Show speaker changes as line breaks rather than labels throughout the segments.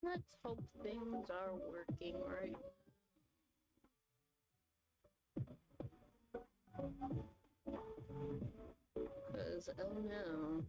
Let's hope things are working right. Cause oh no.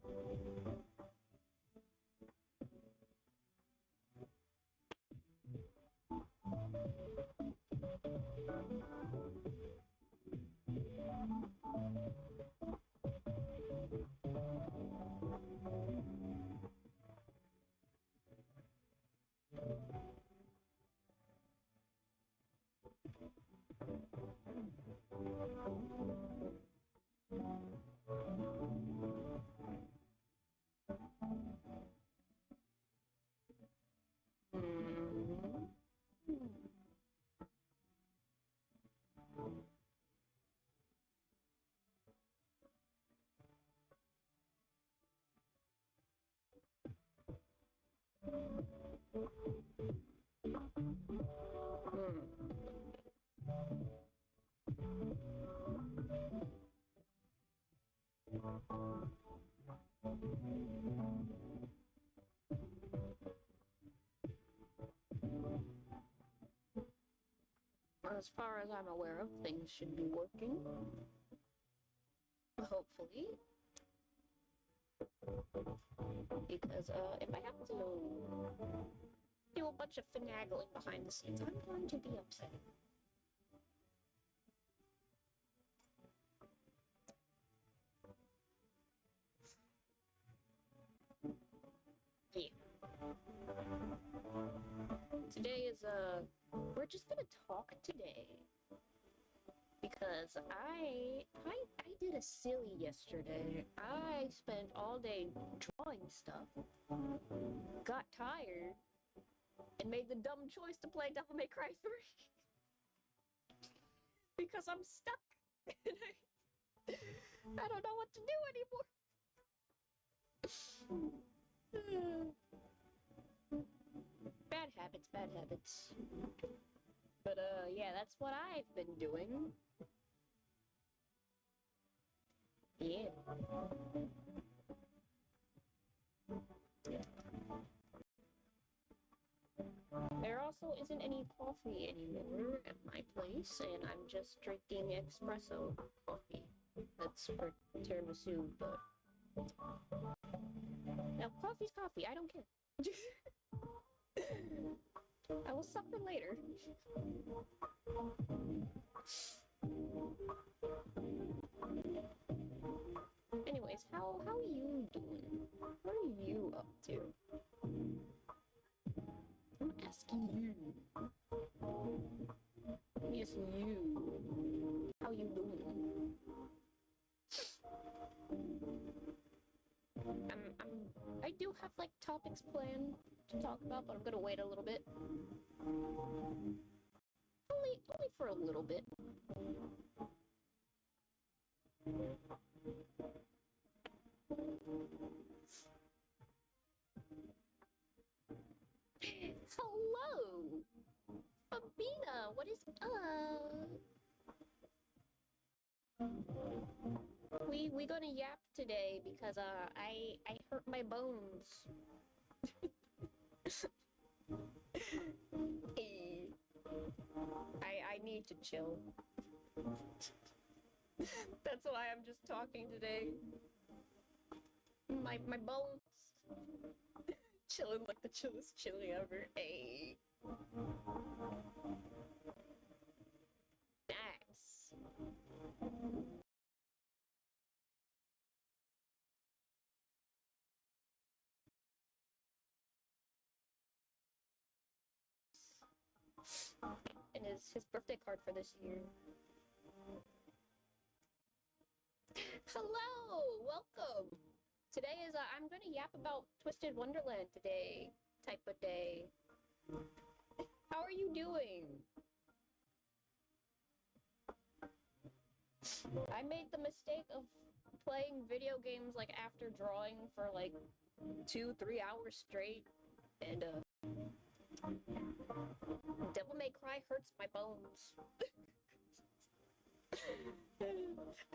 Hmm. As far as I'm aware of, things should be working. Hopefully. Because if I have to do a bunch of finagling behind the scenes, I'm going to be upset. Yeah. Today is we're just gonna talk today because I did a silly yesterday. I spent all day drawing stuff, got tired, and made the dumb choice to play Devil May Cry 3 because I'm stuck and I don't know what to do anymore. Bad habits, bad habits. But yeah, that's what I've been doing. Yeah. There also isn't any coffee anymore at my place, and I'm just drinking espresso coffee. That's for tiramisu, but... Now, coffee's coffee, I don't care. I will suffer later. Anyways, how are you doing? What are you up to? I'm asking you. Yes, you. How you doing? I do have like topics planned to talk about, but I'm gonna wait a little bit. Only for a little bit. Hello, Fabina. What is We gonna yap today because I hurt my bones. I need to chill. That's why I'm just talking today. My bones chilling like the chillest chili ever. Hey. Nice. And his birthday card for this year. Hello, welcome. Today is I'm gonna yap about Twisted Wonderland today type of day. How are you doing? I made the mistake of playing video games like after drawing for like 2-3 hours straight, and Devil May Cry hurts my bones.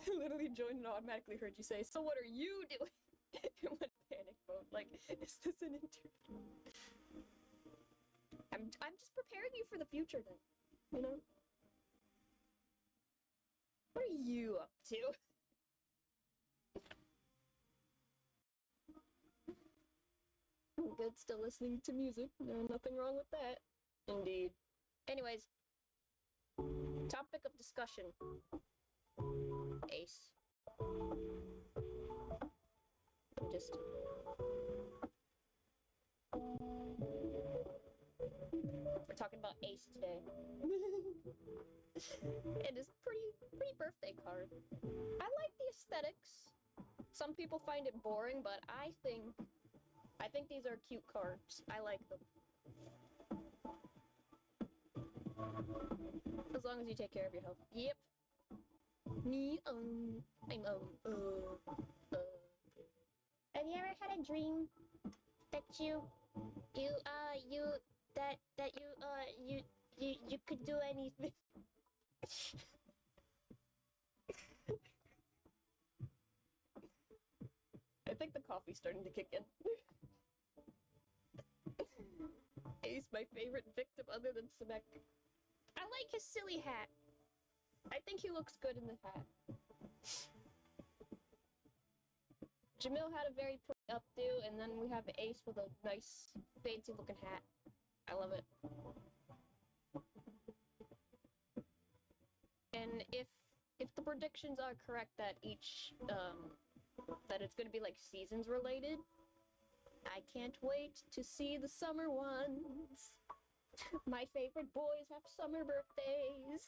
Literally joined and automatically heard you say, "So what are you doing?" In one panic mode, like, is this an interview? I'm just preparing you for the future then, you know? What are you up to? Good, still listening to music. No, nothing wrong with that. Indeed. Anyways, topic of discussion. Ace. Just... We're talking about Ace today. It is pretty birthday card. I like the aesthetics. Some people find it boring, but I think these are cute cards. I like them. As long as you take care of your health. Yep. Me, I'm, Have you ever had a dream that you could do anything? I think the coffee's starting to kick in. Ace, my favorite victim other than Smack. I like his silly hat. I think he looks good in the hat. Jamil had a very pretty updo, and then we have Ace with a nice, fancy-looking hat. I love it. And if the predictions are correct that each, that it's gonna be like seasons related, I can't wait to see the summer ones. My favorite boys have summer birthdays.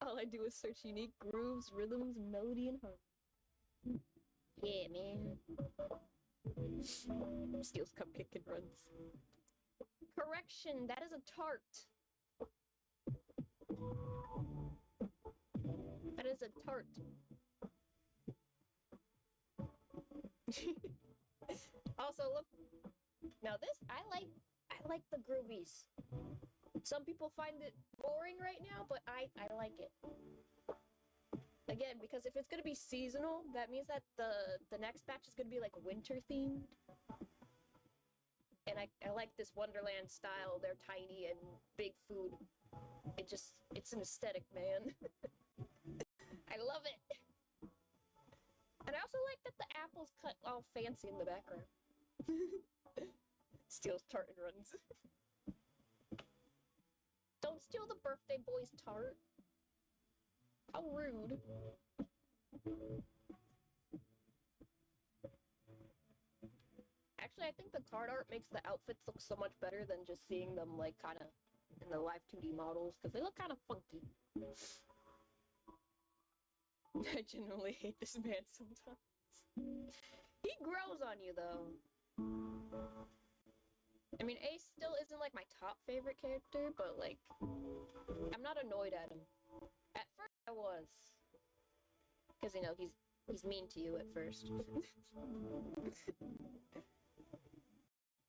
All I do is search unique grooves, rhythms, melody, and harmony. Yeah, man. Steals cupcake and runs. Correction, that is a tart. That is a tart. Also, look. Now this, I like the groovies. Some people find it boring right now, but I like it. Again, because if it's gonna be seasonal, that means that the next batch is gonna be like winter themed. And I like this Wonderland style. They're tiny and big food. It's an aesthetic, man. I love it. And I also like that the apple's cut all fancy in the background. Steals tart and runs. Don't steal the birthday boy's tart. How rude. Actually, I think the card art makes the outfits look so much better than just seeing them, like, kind of in the live 2D models, because they look kind of funky. I genuinely hate this man sometimes. He grows on you, though. I mean, Ace still isn't, like, my top favorite character, but, like, I'm not annoyed at him. At first, I was. Because, you know, he's mean to you at first.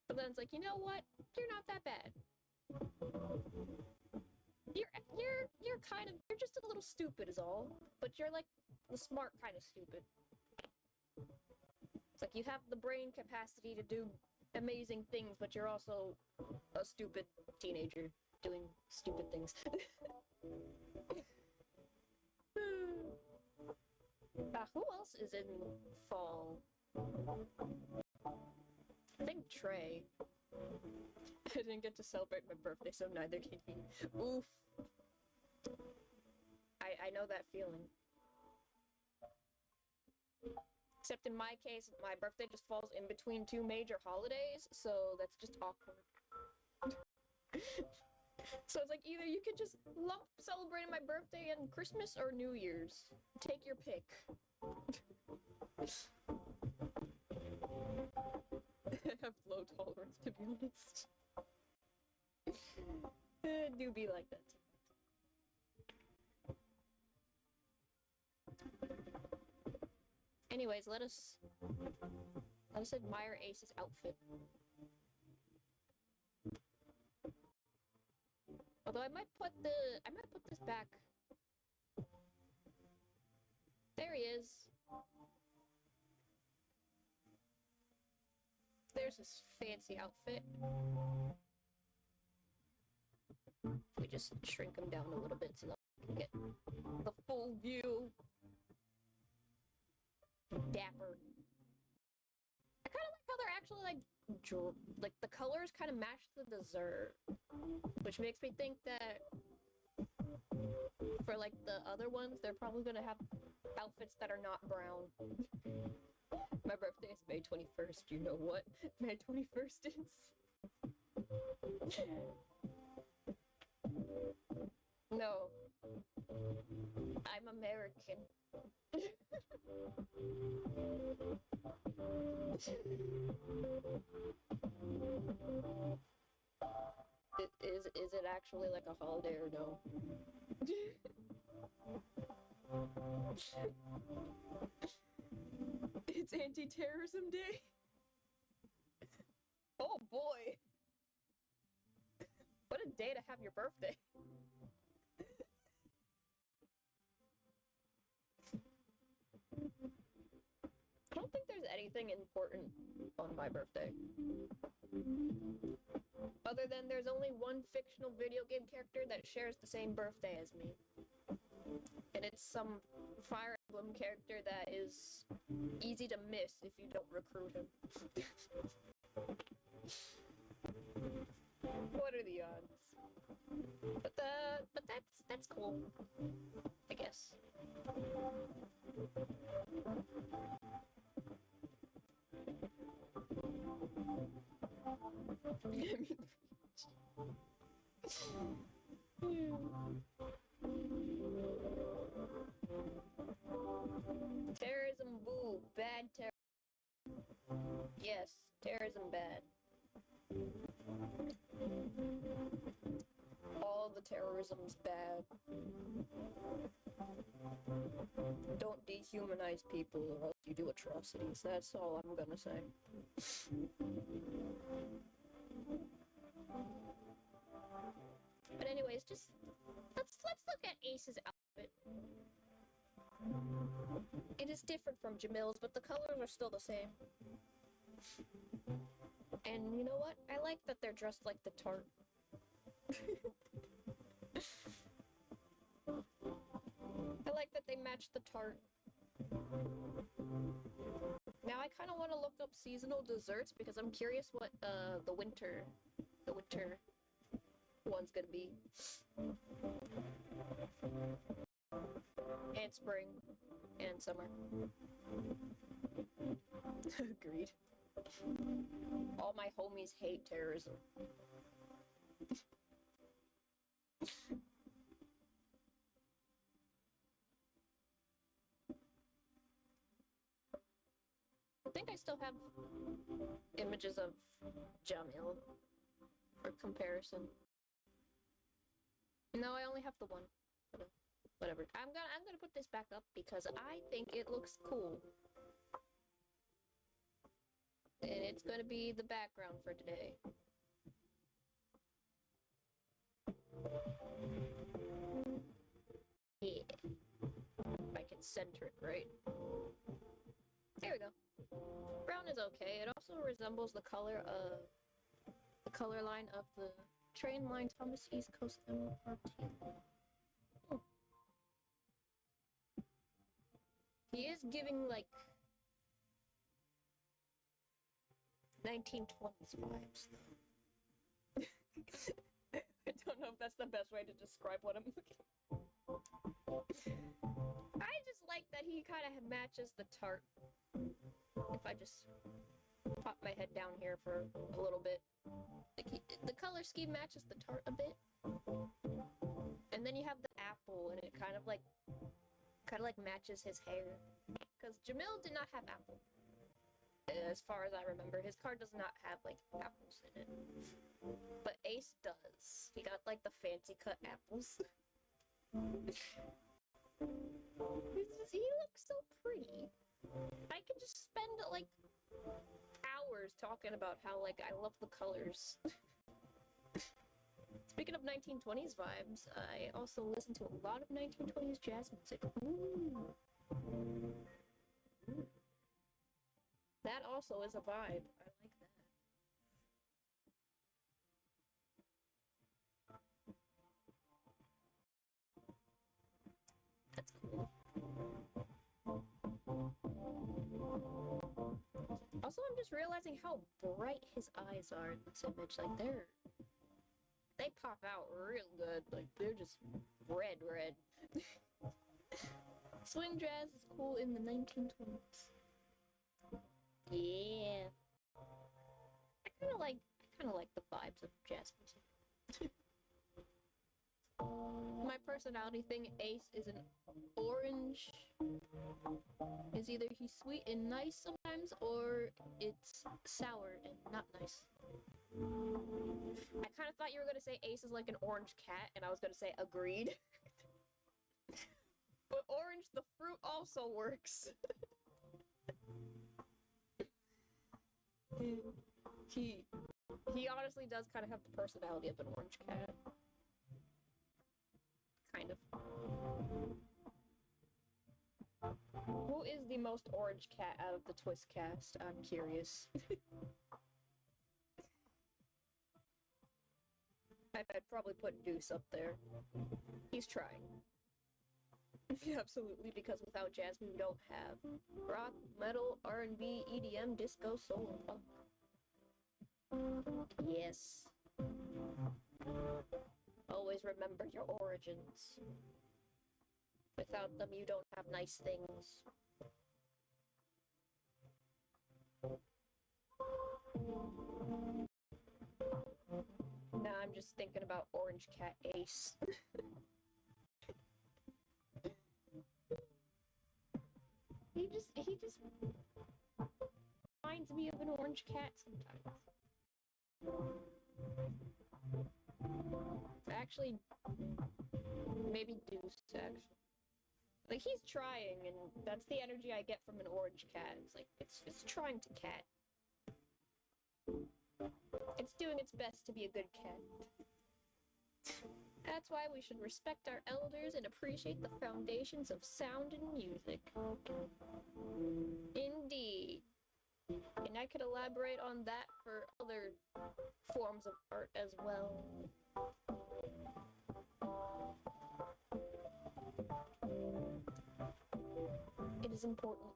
But then it's like, you know what? You're not that bad. You're just a little stupid is all. But you're like the smart kind of stupid. It's like you have the brain capacity to do amazing things, but you're also a stupid teenager doing stupid things. Who else is in fall? I think Trey. I didn't get to celebrate my birthday, so neither can he. Oof. I know that feeling. Except in my case, my birthday just falls in between two major holidays, so that's just awkward. So it's like either you could just lump celebrating my birthday and Christmas or New Year's. Take your pick. I have low tolerance, to be honest. It do be like that. Anyways, let us admire Ace's outfit. Although I might put this back. There he is. There's his fancy outfit. We just shrink him down a little bit so that we can get the full view. Dapper. I kind of like how they're actually like the colors kind of match the dessert, which makes me think that for like the other ones, they're probably gonna have outfits that are not brown. My birthday is May 21st. You know what May 21st is? No. I'm American. Is it actually like a holiday or no? It's Anti-Terrorism Day? Oh boy! What a day to have your birthday. I don't think there's anything important on my birthday. Other than there's only one fictional video game character that shares the same birthday as me. And it's some Fire Emblem character that is easy to miss if you don't recruit him. What are the odds? But that's cool. I guess. Terrorism, boo, bad terrorism. Yes, terrorism bad. All the terrorism's bad. Don't dehumanize people or else you do atrocities. That's all I'm gonna say. But anyways, just let's look at Ace's outfit. It is different from Jamil's, but the colors are still the same. And you know what? I like that they're dressed like the tart. I like that they match the tart. Now I kind of want to look up seasonal desserts because I'm curious what the winter one's gonna be. And spring and summer. Agreed. All my homies hate terrorism. I think I still have images of Jamil for comparison. No, I only have the one. But, whatever. I'm gonna put this back up because I think it looks cool. And it's gonna be the background for today. Yeah. If I can center it right. There we go. Brown is okay. It also resembles the color line of the train line Thomas East Coast MRT. Oh. He is giving like 1920s vibes though. I don't know if that's the best way to describe what I'm looking for. I just like that he kind of matches the tart. If I just pop my head down here for a little bit. Like the color scheme matches the tart a bit. like matches his hair. Because Jamil did not have apple. As far as I remember, his card does not have like apples in it. But Ace does. He got like the fancy cut apples. He looks so pretty. I could just spend like hours talking about how like I love the colors. Speaking of 1920s vibes, I also listen to a lot of 1920s jazz music. Ooh. That also is a vibe. I like that. That's cool. Also, I'm just realizing how bright his eyes are in this image. Like, they pop out real good. Like, they're just red. Swing jazz is cool in the 1920s. Yeah. I kind of like the vibes of jazz music. My personality thing, Ace is an orange. Is either he's sweet and nice sometimes, or it's sour and not nice. I kind of thought you were going to say Ace is like an orange cat, and I was going to say agreed. But orange, the fruit, also works. He honestly does kind of have the personality of an orange cat. Kind of. Who is the most orange cat out of the Twist cast? I'm curious. I'd probably put Deuce up there. He's trying. Absolutely, because without jazz we don't have rock, metal, R&B, EDM, disco, soul, and funk. Yes. Always remember your origins. Without them, you don't have nice things. Now I'm just thinking about Orange Cat Ace. He just reminds me of an orange cat sometimes. Actually, maybe Deuce, actually. Like, he's trying, and that's the energy I get from an orange cat. It's like, it's trying to cat. It's doing its best to be a good cat. That's why we should respect our elders and appreciate the foundations of sound and music. Indeed. And I could elaborate on that for other forms of art as well. It is important.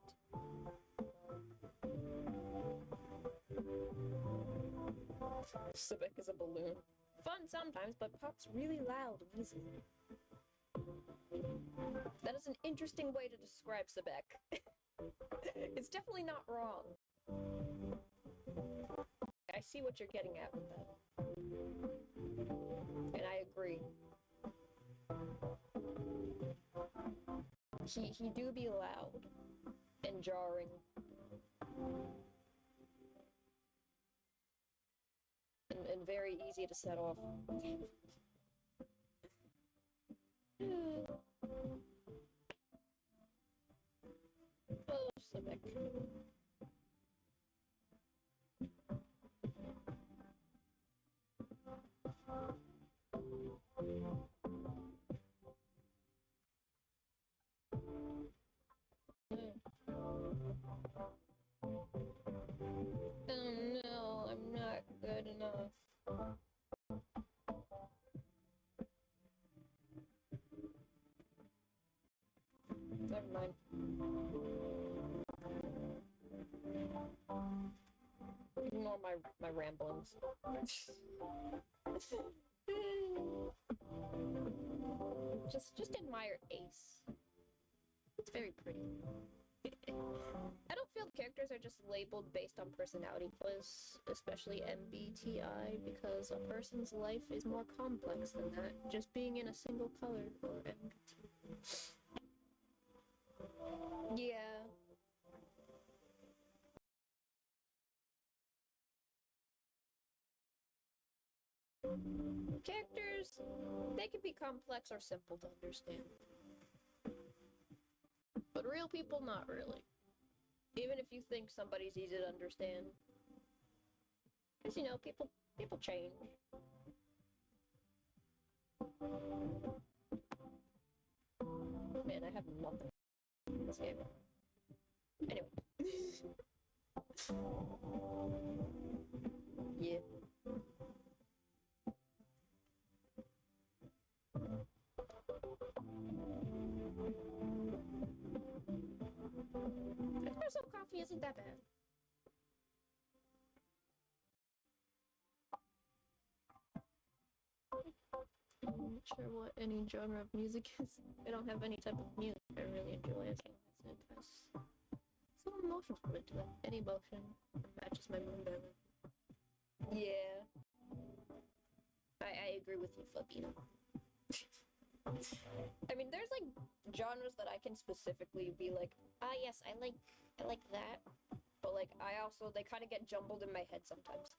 Sebek is a balloon. Fun sometimes, but pops really loud and easily. That is an interesting way to describe Sebek. It's definitely not wrong. I see what you're getting at with that. And I agree. He do be loud and jarring. And very easy to set off. Oh, Sebek. Oh no, I'm not good enough. Never mind. Ignore my ramblings. Just admire Ace. It's very pretty. I don't feel characters are just labeled based on personality quiz, especially MBTI, because a person's life is more complex than that, just being in a single color or MBTI. Yeah. Characters, they can be complex or simple to understand. But real people, not really. Even if you think somebody's easy to understand. Because, you know, people change. Man, I have nothing in this game. Anyway. Yeah. Espresso coffee isn't that bad. I'm not sure what any genre of music is. I don't have any type of music I really enjoy as long as it has some emotions put into it. Any emotion matches my mood. Yeah. I agree with you, Fabino. I mean, there's like genres that I can specifically be like, ah, yes, I like that. But like, they kind of get jumbled in my head sometimes.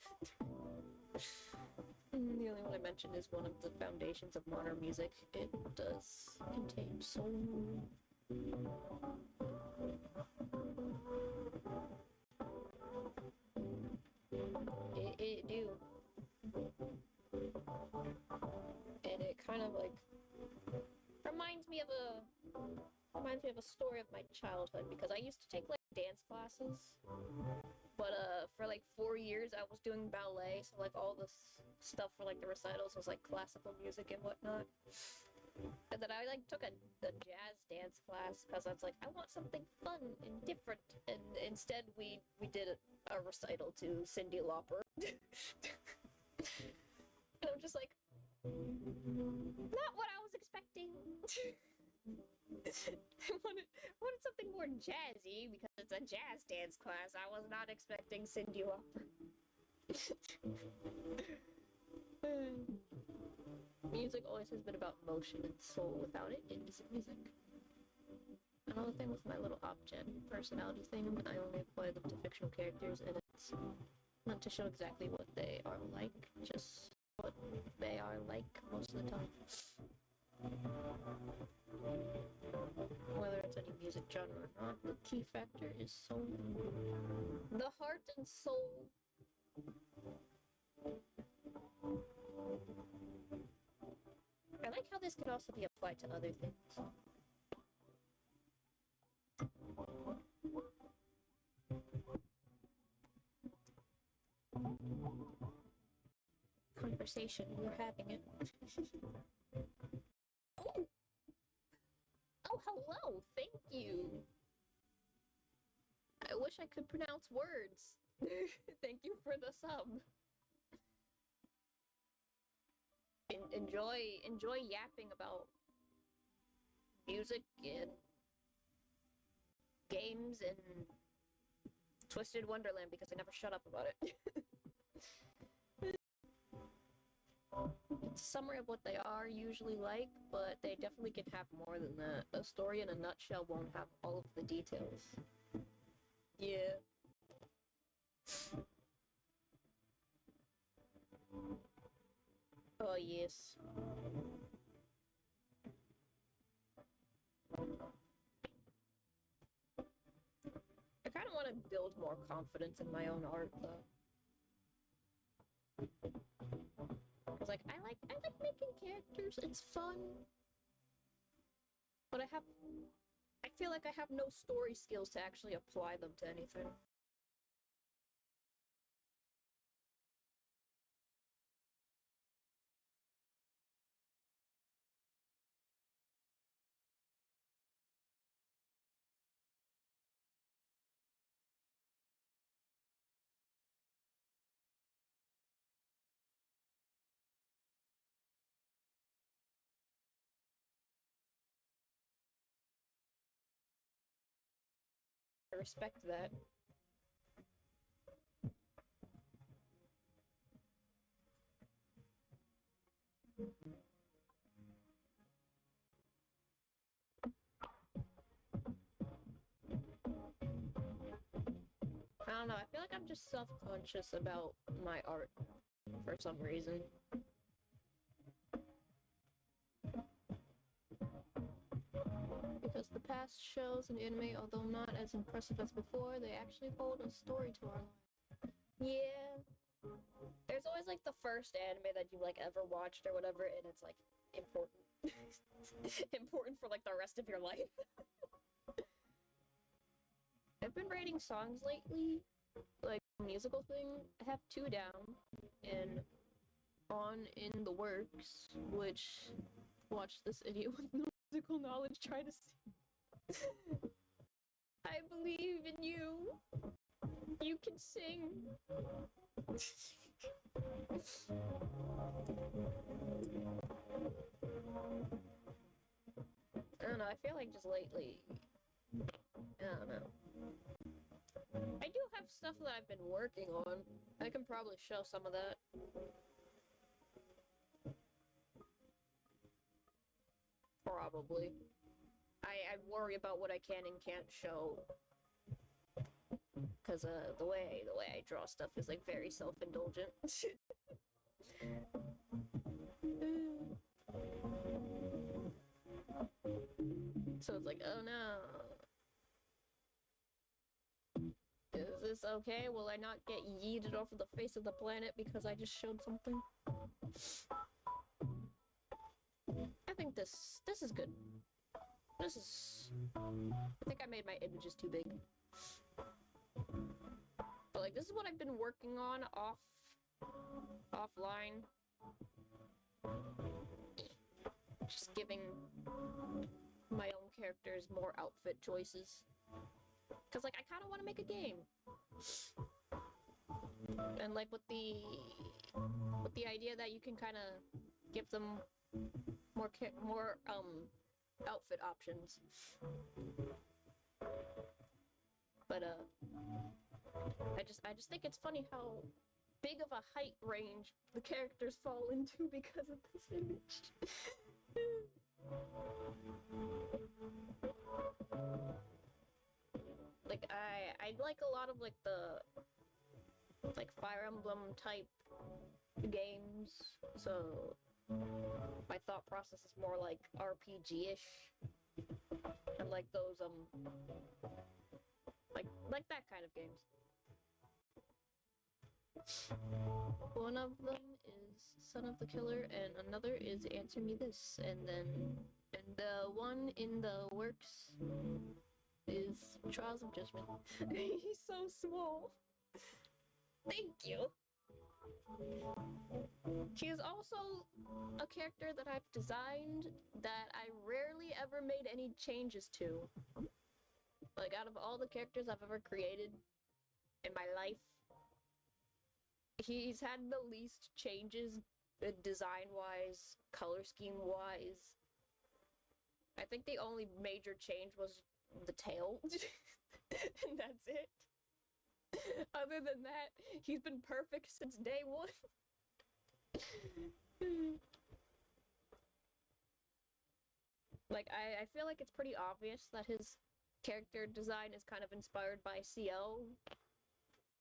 The only one I mentioned is one of the foundations of modern music. It does contain soul. It do. And it kind of like reminds me of a story of my childhood, because I used to take like dance classes, but for like 4 years I was doing ballet, so like all this stuff for like the recitals was like classical music and whatnot. And then I like took a jazz dance class because I was like, I want something fun and different, and instead we did a recital to Cyndi Lauper. And I'm just like, not what I was expecting. I wanted something more jazzy because it's a jazz dance class. I was not expecting Cyndi Lauper. Music always has been about motion and soul. Without it, it isn't music. Another thing with my little object personality thing, I only apply them to fictional characters, and it's not to show exactly what they are like, just what they are like most of the time. Whether it's any music genre or not, the key factor is soul. The heart and soul. I like how this can also be applied to other things. Conversation, we're having it. Oh! Oh, hello! Thank you! I wish I could pronounce words. Thank you for the sub. Enjoy yapping about music and games and Twisted Wonderland, because I never shut up about it. It's a summary of what they are usually like, but they definitely can have more than that. A story in a nutshell won't have all of the details. Yeah. Oh, yes. I kind of want to build more confidence in my own art, though. Cause like I like making characters. It's fun, but I feel like I have no story skills to actually apply them to anything. I respect that. like I'm just self-conscious about my art for some reason. Because the past shows and anime, although not as impressive as before, they actually hold a story to our life. Yeah. There's always like the first anime that you like ever watched or whatever, and it's like important. Important for like the rest of your life. I've been writing songs lately, like musical thing. I have 2 down and on in the works, which watch this idiot with no musical knowledge try to sing. I believe in you. You can sing. I don't know, I feel like just lately, I don't know. I do have stuff that I've been working on. I can probably show some of that. Probably. I worry about what I can and can't show. Cause the way I draw stuff is like very self-indulgent. So it's like, oh no. Is this okay? Will I not get yeeted off of the face of the planet because I just showed something? I think this is good. This is... I think I made my images too big. But like, this is what I've been working on offline. Just giving my own characters more outfit choices. Cause like, I kind of want to make a game. And like with the idea that you can kind of give them more outfit options. But I just think it's funny how big of a height range the characters fall into because of this image. Like I like a lot of like the like Fire Emblem type games, so my thought process is more like RPG-ish. And like those like that kind of games. One of them is Son of the Killer and another is Answer Me This, and the one in the works is Trials of Judgment. He's so small. Thank you. She is also a character that I've designed that I rarely ever made any changes to. Like, out of all the characters I've ever created in my life, he's had the least changes, design-wise, color scheme-wise. I think the only major change was the tail. And that's it. Other than that, he's been perfect since day one. Like, I feel like it's pretty obvious that his character design is kind of inspired by CL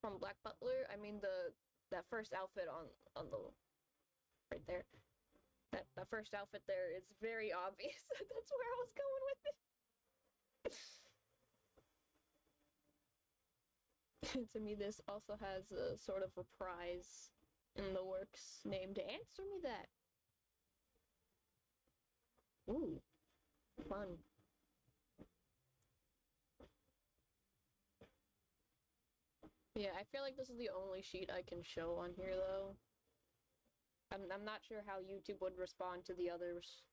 from Black Butler. I mean, that first outfit on the right there. That first outfit there is very obvious. That's where I was going with it. To me, this also has a sort of reprise in the works named Answer Me That. Ooh, fun. Yeah, I feel like this is the only sheet I can show on here, though. I'm not sure how YouTube would respond to the others.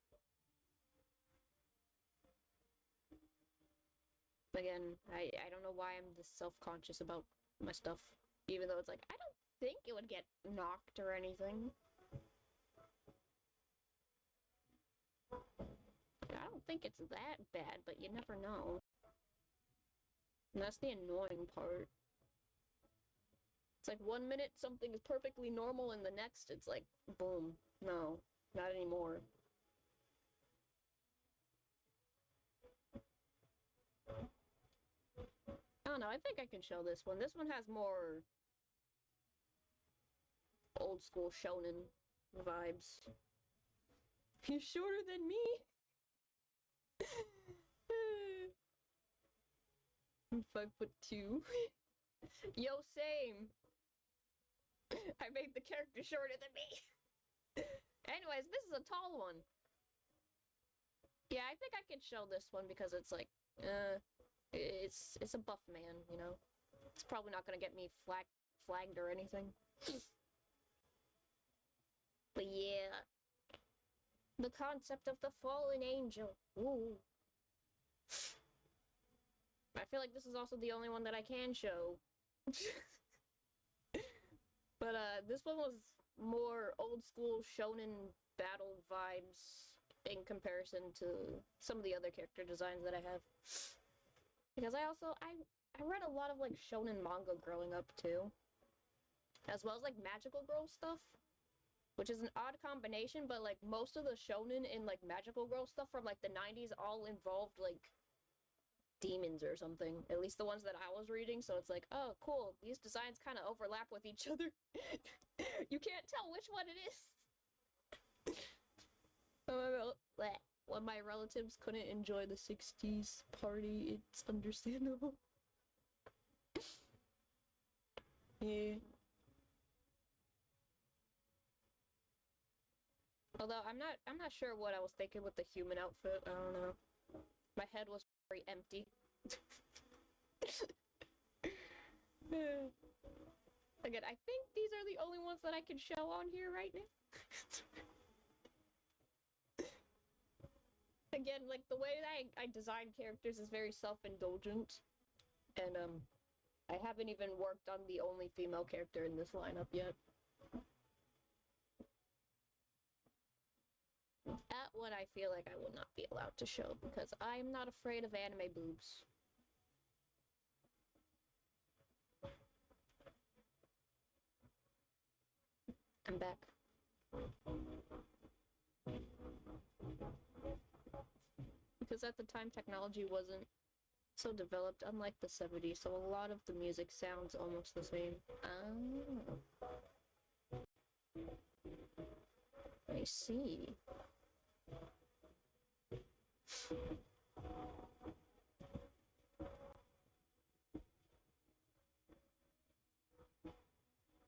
Again, I don't know why I'm this self-conscious about my stuff, even though it's like, I don't think it would get knocked or anything. I don't think it's that bad, but you never know. And that's the annoying part. It's like 1 minute something is perfectly normal and the next it's like, boom, no, not anymore. I don't don't know, I think I can show this one. This one has more old school shonen vibes. He's shorter than me. I'm 5'2". Yo, same. I made the character shorter than me. Anyways, this is a tall one. Yeah, I think I can show this one because it's like, it's a buff man, you know? It's probably not gonna get me flagged or anything. But yeah. The concept of the fallen angel. Ooh. I feel like this is also the only one that I can show. But this one was more old school shonen battle vibes in comparison to some of the other character designs that I have. Because I read a lot of like shonen manga growing up too. As well as like magical girl stuff. Which is an odd combination, but like most of the shonen and like magical girl stuff from like the 90s all involved like demons or something. At least the ones that I was reading, so it's like, oh cool, these designs kind of overlap with each other. You can't tell which one it is. When my relatives couldn't enjoy the 60s party, it's understandable. Yeah. Although I'm not sure what I was thinking with the human outfit. I don't know. My head was very empty. Again, I think these are the only ones that I can show on here right now. Again, like the way that I design characters is very self-indulgent. And I haven't even worked on the only female character in this lineup yet. That one I feel like I will not be allowed to show because I'm not afraid of anime boobs. I'm back. Because at the time technology wasn't so developed, unlike the 70s, so a lot of the music sounds almost the same. Oh. I see.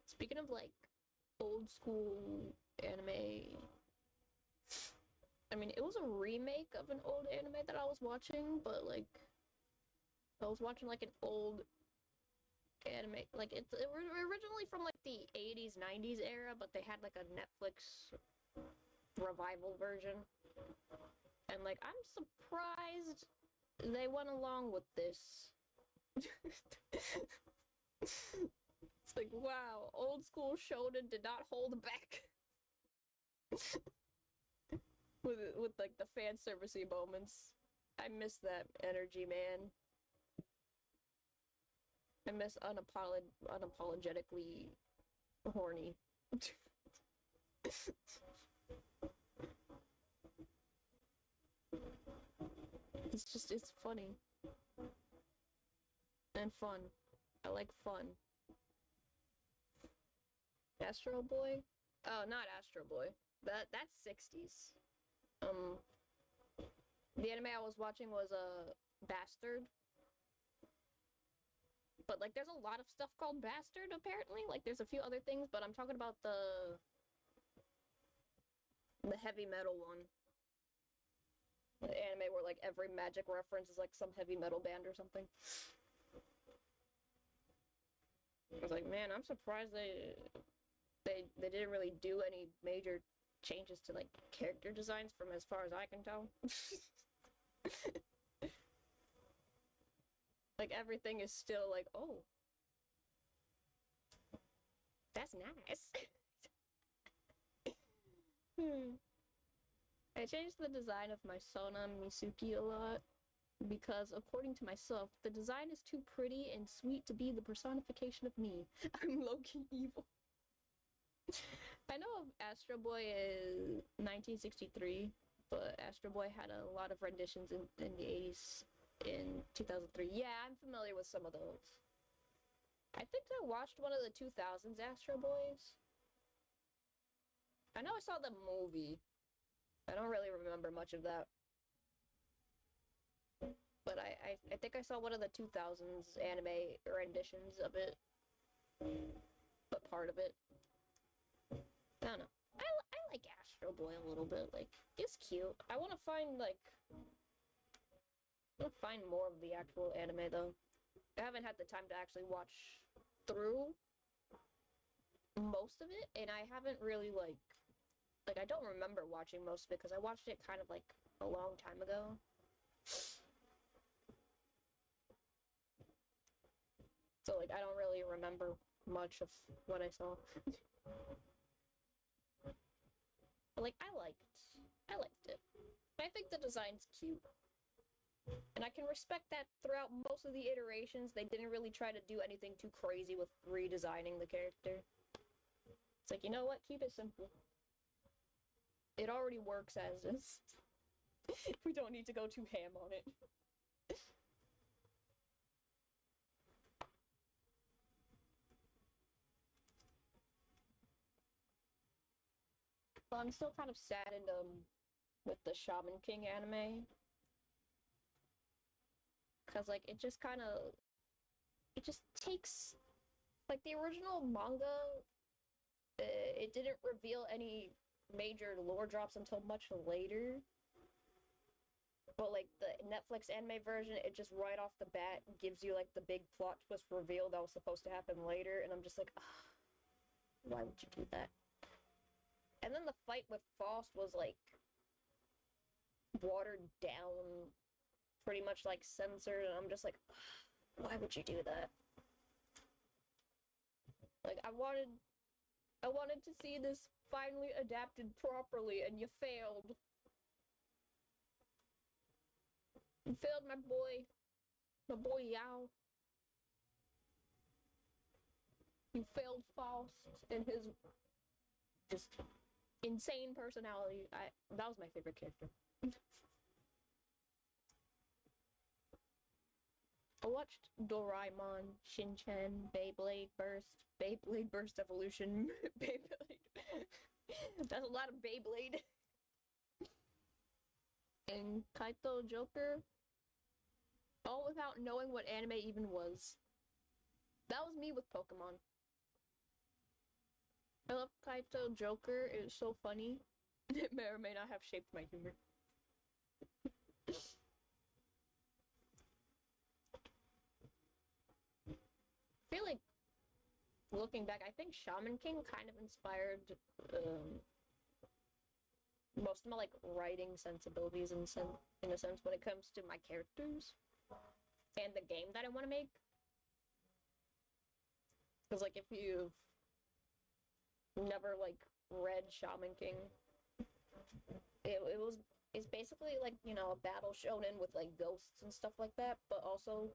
Speaking of like old school anime, I mean, it was a remake of an old anime that I was watching, but like I was watching like an old anime, like it originally from like the 80s, 90s era, but they had like a Netflix revival version. And like I'm surprised they went along with this. It's like, wow, old school shonen did not hold back. with like the fan servicey moments. I miss that energy, man. I miss unapologetically horny. It's funny. And fun. I like fun. Astro Boy? Oh, not Astro Boy. That's 60s. The anime I was watching was Bastard. But like there's a lot of stuff called Bastard apparently. Like there's a few other things, but I'm talking about the heavy metal one. The anime where like every magic reference is like some heavy metal band or something. I was like, man, I'm surprised they didn't really do any major changes to like character designs from as far as I can tell. Like everything is still like, oh, that's nice. I changed the design of my Sona Misuki a lot because according to myself, the design is too pretty and sweet to be the personification of me. I'm low-key evil. I know of Astro Boy is 1963, but Astro Boy had a lot of renditions in the 80s in 2003. Yeah, I'm familiar with some of those. I think I watched one of the 2000s Astro Boys. I know I saw the movie. I don't really remember much of that. But I think I saw one of the 2000s anime renditions of it. But part of it. I don't know. I like Astro Boy a little bit. Like, it's cute. I want to find, like... I want to find more of the actual anime, though. I haven't had the time to actually watch through most of it, and I haven't really, like, I don't remember watching most of it, because I watched it kind of, like, a long time ago. So, like, I don't really remember much of what I saw. But, like, I liked it. I think the design's cute. And I can respect that throughout most of the iterations, they didn't really try to do anything too crazy with redesigning the character. It's like, you know what? Keep it simple. It already works as is. We don't need to go too ham on it. But I'm still kind of saddened with the Shaman King anime. Because, like, it just takes, like, the original manga, it didn't reveal any major lore drops until much later. But, like, the Netflix anime version, it just right off the bat gives you, like, the big plot twist reveal that was supposed to happen later, and I'm just like, ugh, why would you do that? And then the fight with Faust was, like, watered down, pretty much, like, censored, and I'm just like, ugh, why would you do that? Like, I wanted to see this finally adapted properly, and you failed. You failed my boy Yao. You failed Faust and his just insane personality. That was my favorite character. I watched Doraemon, Shin-Chan, Beyblade Burst Evolution, Beyblade. That's a lot of Beyblade. And Kaito Joker. All without knowing what anime even was. That was me with Pokemon. I love Kaito Joker. It was so funny. It may or may not have shaped my humor. I feel like, looking back, I think Shaman King kind of inspired most of my, like, writing sensibilities in a sense when it comes to my characters and the game that I want to make. Because, like, if you've never, like, read Shaman King, it's basically, like, you know, a battle shonen with, like, ghosts and stuff like that, but also,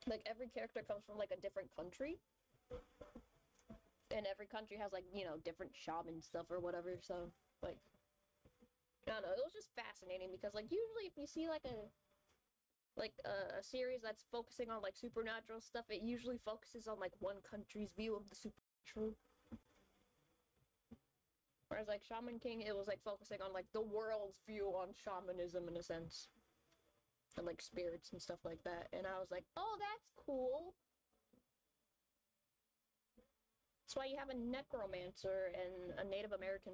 like, every character comes from, like, a different country. And every country has, like, you know, different shaman stuff or whatever, so, like, I don't know, it was just fascinating because, like, usually if you see, like, a series that's focusing on, like, supernatural stuff, it usually focuses on, like, one country's view of the supernatural. Whereas, like, Shaman King, it was, like, focusing on, like, the world's view on shamanism in a sense. And, like, spirits and stuff like that. And I was like, oh, that's cool. That's why you have a necromancer and a Native American,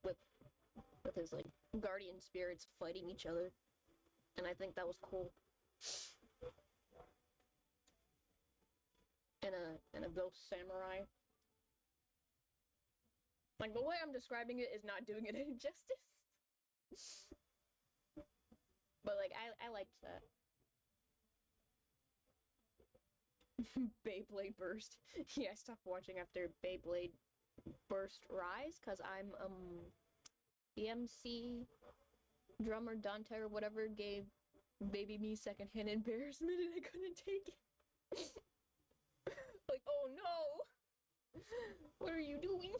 with his, like, guardian spirits fighting each other. And I think that was cool. And a ghost samurai. Like, the way I'm describing it is not doing it any justice. But, like, I liked that. Beyblade Burst. Yeah, I stopped watching after Beyblade Burst Rise, because I'm, BMC drummer Dante or whatever gave baby me secondhand embarrassment and I couldn't take it. Like, oh no! What are you doing?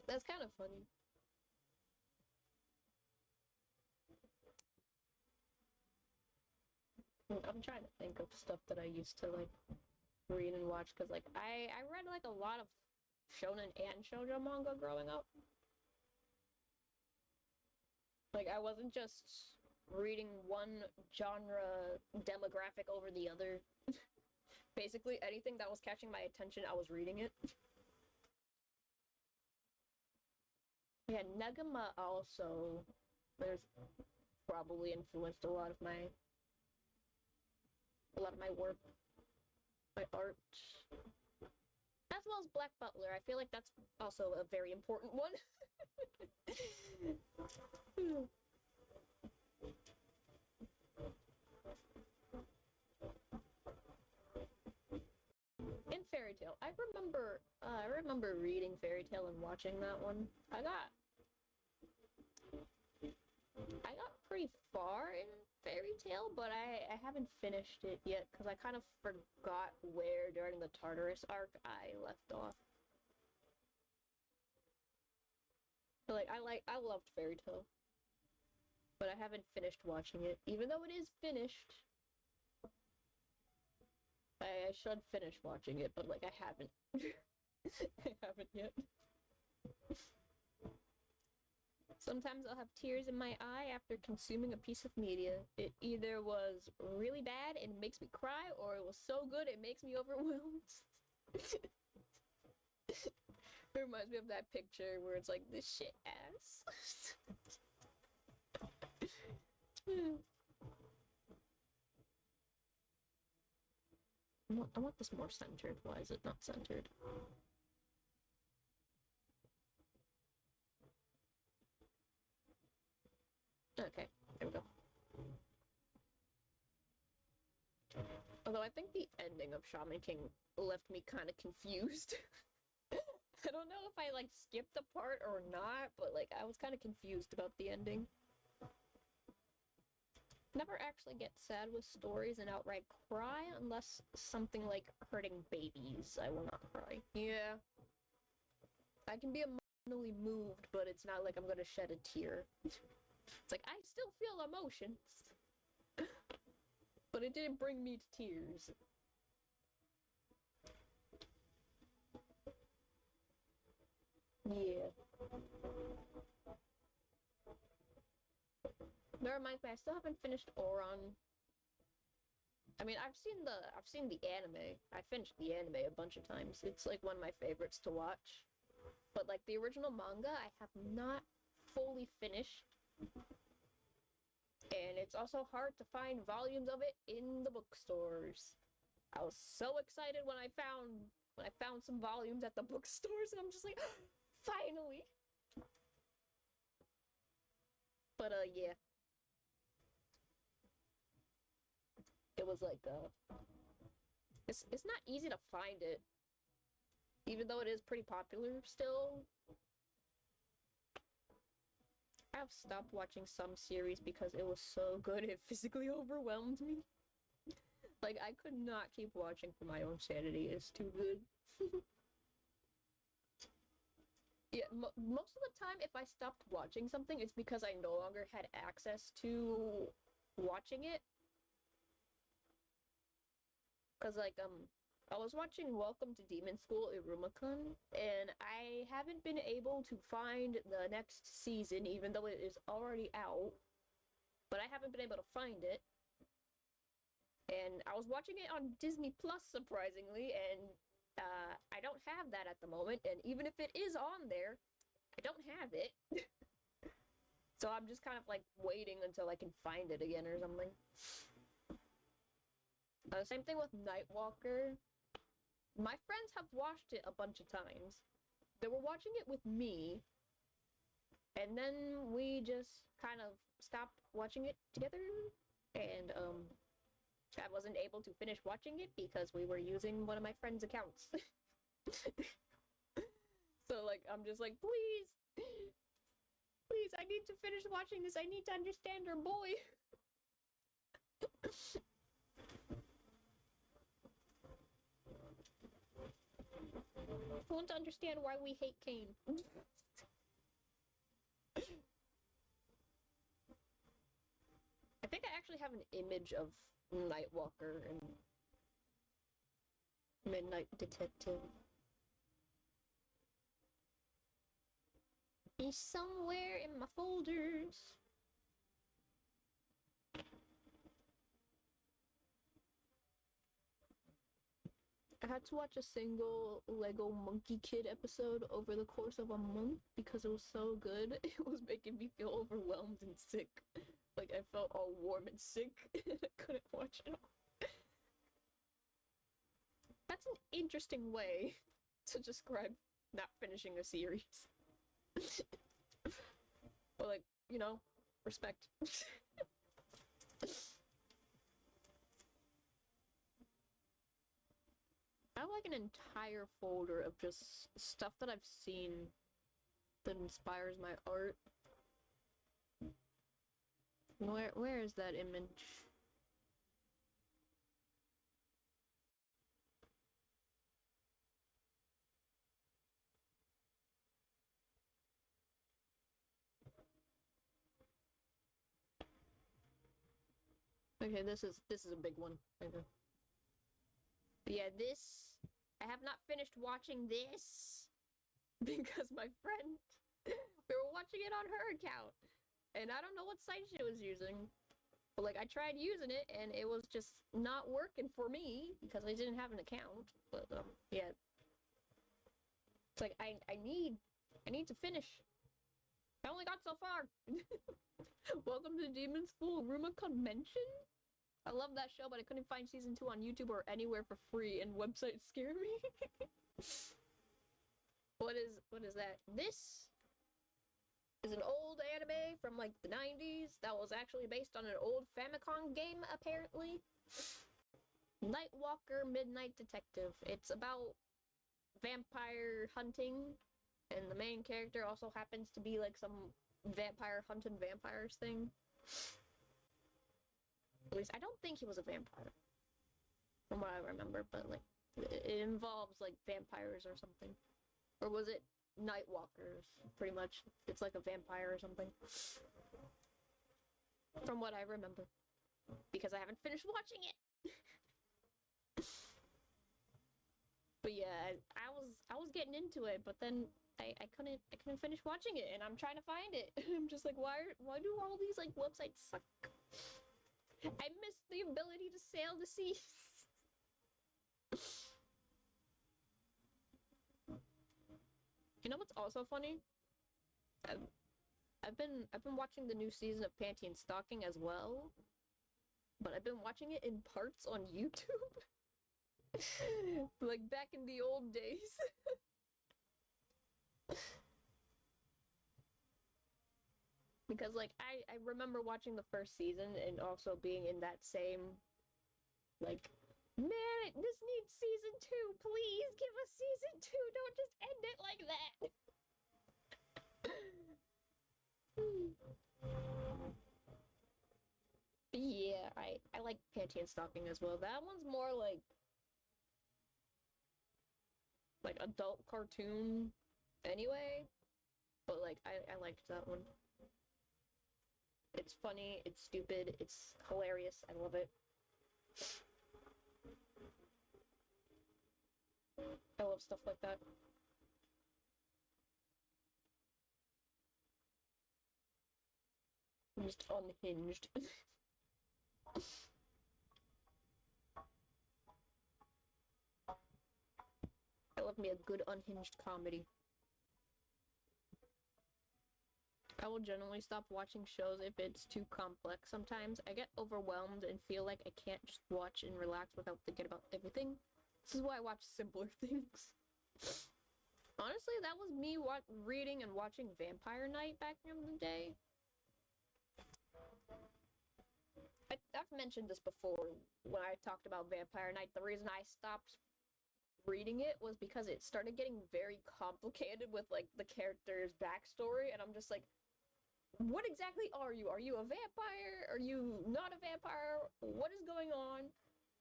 That's kind of funny. I'm trying to think of stuff that I used to like read and watch because like I read like a lot of shonen and shoujo manga growing up. Like I wasn't just reading one genre demographic over the other. Basically anything that was catching my attention, I was reading it. Yeah, Negama also there's probably influenced a lot of my work, my art. As well as Black Butler. I feel like that's also a very important one. In Fairy Tail, I remember reading Fairy Tail and watching that one. I got pretty far in Fairy Tail, but I haven't finished it yet because I kind of forgot where during the Tartarus arc I left off. But I loved Fairy Tail, but I haven't finished watching it, even though it is finished. I should finish watching it, but like I haven't. I haven't yet. Sometimes I'll have tears in my eye after consuming a piece of media. It either was really bad and makes me cry, or it was so good it makes me overwhelmed. It reminds me of that picture where it's like, this shit ass. I want this more centered. Why is it not centered? Okay, there we go. Although I think the ending of Shaman King left me kind of confused. I don't know if I like skipped a part or not, but like I was kind of confused about the ending. Never actually get sad with stories and outright cry unless something like hurting babies. I will not cry. Yeah. I can be emotionally moved, but it's not like I'm gonna shed a tear. It's like, I still feel emotions. But it didn't bring me to tears. Yeah. That reminds me, I still haven't finished Oran. I mean, I've seen the anime. I finished the anime a bunch of times. It's like one of my favorites to watch. But like the original manga, I have not fully finished. And it's also hard to find volumes of it in the bookstores. I was so excited when I found some volumes at the bookstores, and I'm just like, finally. But yeah. It was like it's not easy to find it. Even though it is pretty popular still. I've stopped watching some series because it was so good it physically overwhelmed me. Like I could not keep watching for my own sanity. It's too good. Yeah, most of the time if I stopped watching something, it's because I no longer had access to watching it. Cause like I was watching Welcome to Demon School Iruma-kun, and I haven't been able to find the next season, even though it is already out. But I haven't been able to find it. And I was watching it on Disney Plus, surprisingly, and I don't have that at the moment. And even if it is on there, I don't have it. So I'm just kind of like waiting until I can find it again or something. Same thing with Nightwalker. My friends have watched it a bunch of times. They were watching it with me, and then we just kind of stopped watching it together, and I wasn't able to finish watching it because we were using one of my friend's accounts. So like, I'm just like, please, please, I need to finish watching this. I need to understand her boy. I want to understand why we hate Cain. I think I actually have an image of Nightwalker and Midnight Detective. He's somewhere in my folders. I had to watch a single Lego Monkey Kid episode over the course of a month because it was so good. It was making me feel overwhelmed and sick. Like, I felt all warm and sick, and I couldn't watch it all. That's an interesting way to describe not finishing a series. But, like, you know, respect. I have like an entire folder of just stuff that I've seen that inspires my art. Where is that image? Okay, this is a big one. Okay. But yeah, I have not finished watching this because my friend, we were watching it on her account, and I don't know what site she was using, but like I tried using it and it was just not working for me because I didn't have an account. But yeah, it's like I need to finish. I only got so far. Welcome to Demon School Ruma Convention. I love that show, but I couldn't find season 2 on YouTube or anywhere for free, and websites scare me. What is that? This is an old anime from like the 90s that was actually based on an old Famicom game, apparently. Nightwalker Midnight Detective. It's about vampire hunting, and the main character also happens to be like some vampire hunting vampires thing. At least I don't think he was a vampire, from what I remember, but like it involves like vampires or something. Or was it Nightwalkers? Pretty much. It's like a vampire or something. From what I remember. Because I haven't finished watching it. But yeah, I was getting into it, but then I couldn't finish watching it, and I'm trying to find it. I'm just like, why do all these like websites suck? I miss the ability to sail the seas. You know what's also funny? I've been watching the new season of Panty and Stocking as well, but I've been watching it in parts on YouTube. Like back in the old days. Because like I remember watching the first season and also being in that same like, man, this needs season 2. Please give us season 2. Don't just end it like that. Yeah, I like Panty and Stocking as well. That one's more like adult cartoon anyway. But like I liked that one. It's funny, it's stupid, it's hilarious, I love it. I love stuff like that. I'm just unhinged. I love me a good unhinged comedy. I will generally stop watching shows if it's too complex sometimes. I get overwhelmed and feel like I can't just watch and relax without thinking about everything. This is why I watch simpler things. Honestly, that was me reading and watching Vampire Knight back in the day. I've mentioned this before when I talked about Vampire Knight. The reason I stopped reading it was because it started getting very complicated with like the character's backstory, and I'm just like, what exactly are you? Are you a vampire? Are you not a vampire? What is going on?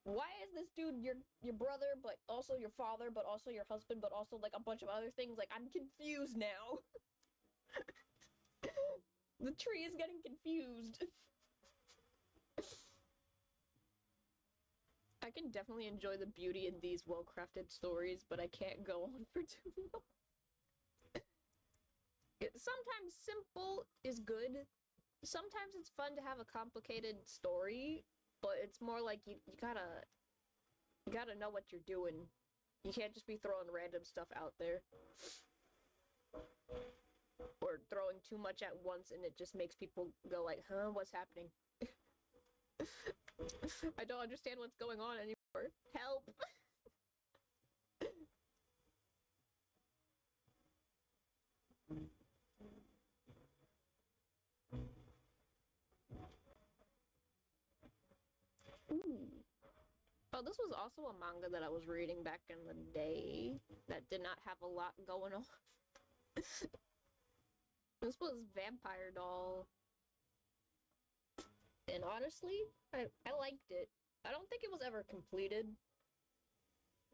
Why is this dude your brother, but also your father, but also your husband, but also like a bunch of other things? Like, I'm confused now. The tree is getting confused. definitely enjoy the beauty in these well-crafted stories, but I can't go on for too long. Sometimes simple is good. Sometimes it's fun to have a complicated story, but it's more like you gotta know what you're doing. You can't just be throwing random stuff out there. Or throwing too much at once and it just makes people go like, huh, what's happening? I don't understand what's going on anymore. Help! Ooh. Oh, this was also a manga that I was reading back in the day that did not have a lot going on. This was Vampire Doll. And honestly, I liked it. I don't think it was ever completed.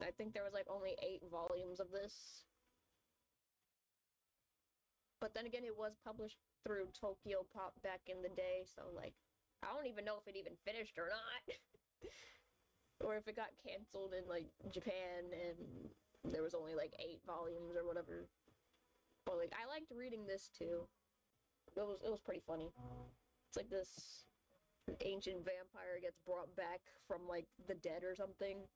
I think there was like only 8 volumes of this. But then again, it was published through Tokyo Pop back in the day, so like, I don't even know if it even finished or not. Or if it got canceled in like Japan and there was only like 8 volumes or whatever. But like, I liked reading this too. It was pretty funny. It's like this ancient vampire gets brought back from like the dead or something.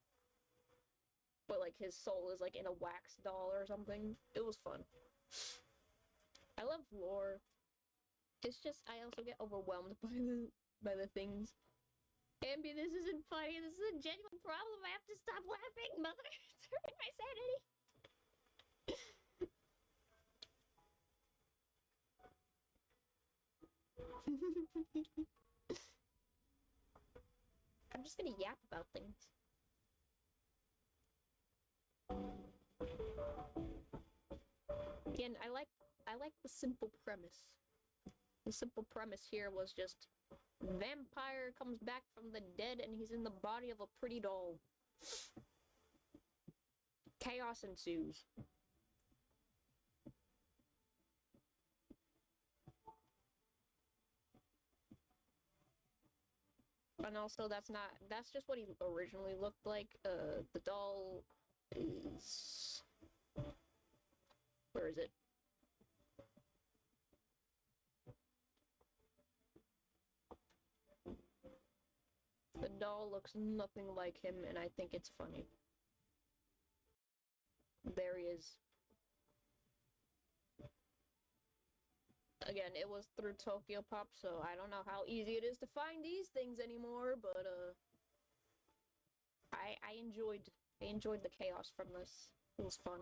But like his soul is like in a wax doll or something. It was fun. I love lore. It's just I also get overwhelmed by the things. Ambi, this isn't funny. This is a genuine problem. I have to stop laughing, mother. It's hurting my sanity. I'm just gonna yap about things. Again, I like the simple premise. The simple premise here was just vampire comes back from the dead and he's in the body of a pretty doll. Chaos ensues. And also that's just what he originally looked like. The doll is... Where is it? The doll looks nothing like him, and I think it's funny. There he is. Again, it was through Tokyo Pop, so I don't know how easy it is to find these things anymore, but I enjoyed the chaos from this. It was fun.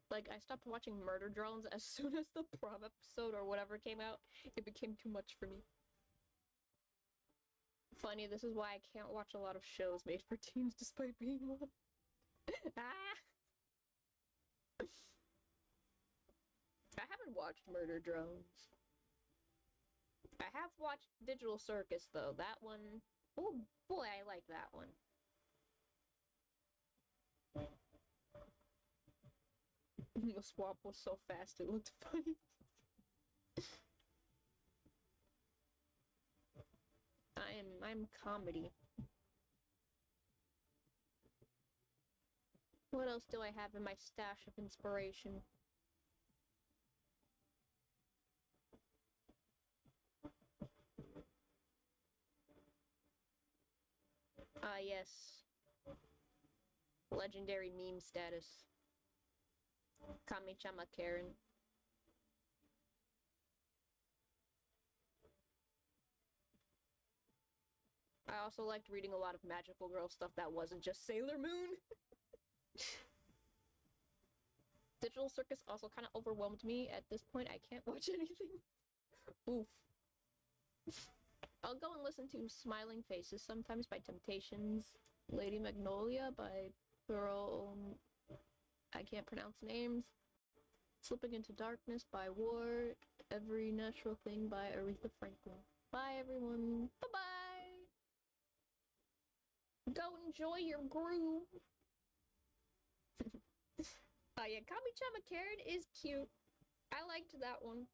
Like, I stopped watching Murder Drones as soon as the prom episode or whatever came out. It became too much for me. Funny, this is why I can't watch a lot of shows made for teens despite being one. Ah! I haven't watched Murder Drones. I have watched Digital Circus, though. That one... Oh, boy, I like that one. The swap was so fast, it looked funny. I'm comedy. What else do I have in my stash of inspiration? Ah, yes. Legendary meme status. Kami-chama Karen. I also liked reading a lot of magical girl stuff that wasn't just Sailor Moon. Digital Circus also kind of overwhelmed me. At this point, I can't watch anything. Oof. I'll go and listen to Smiling Faces sometimes by Temptations, Lady Magnolia by Girl... I can't pronounce names. Slipping into Darkness by War. Every Natural Thing by Aretha Franklin. Bye, everyone. Bye-bye. Go enjoy your groove. Yeah, Kami-chama Karen is cute. I liked that one.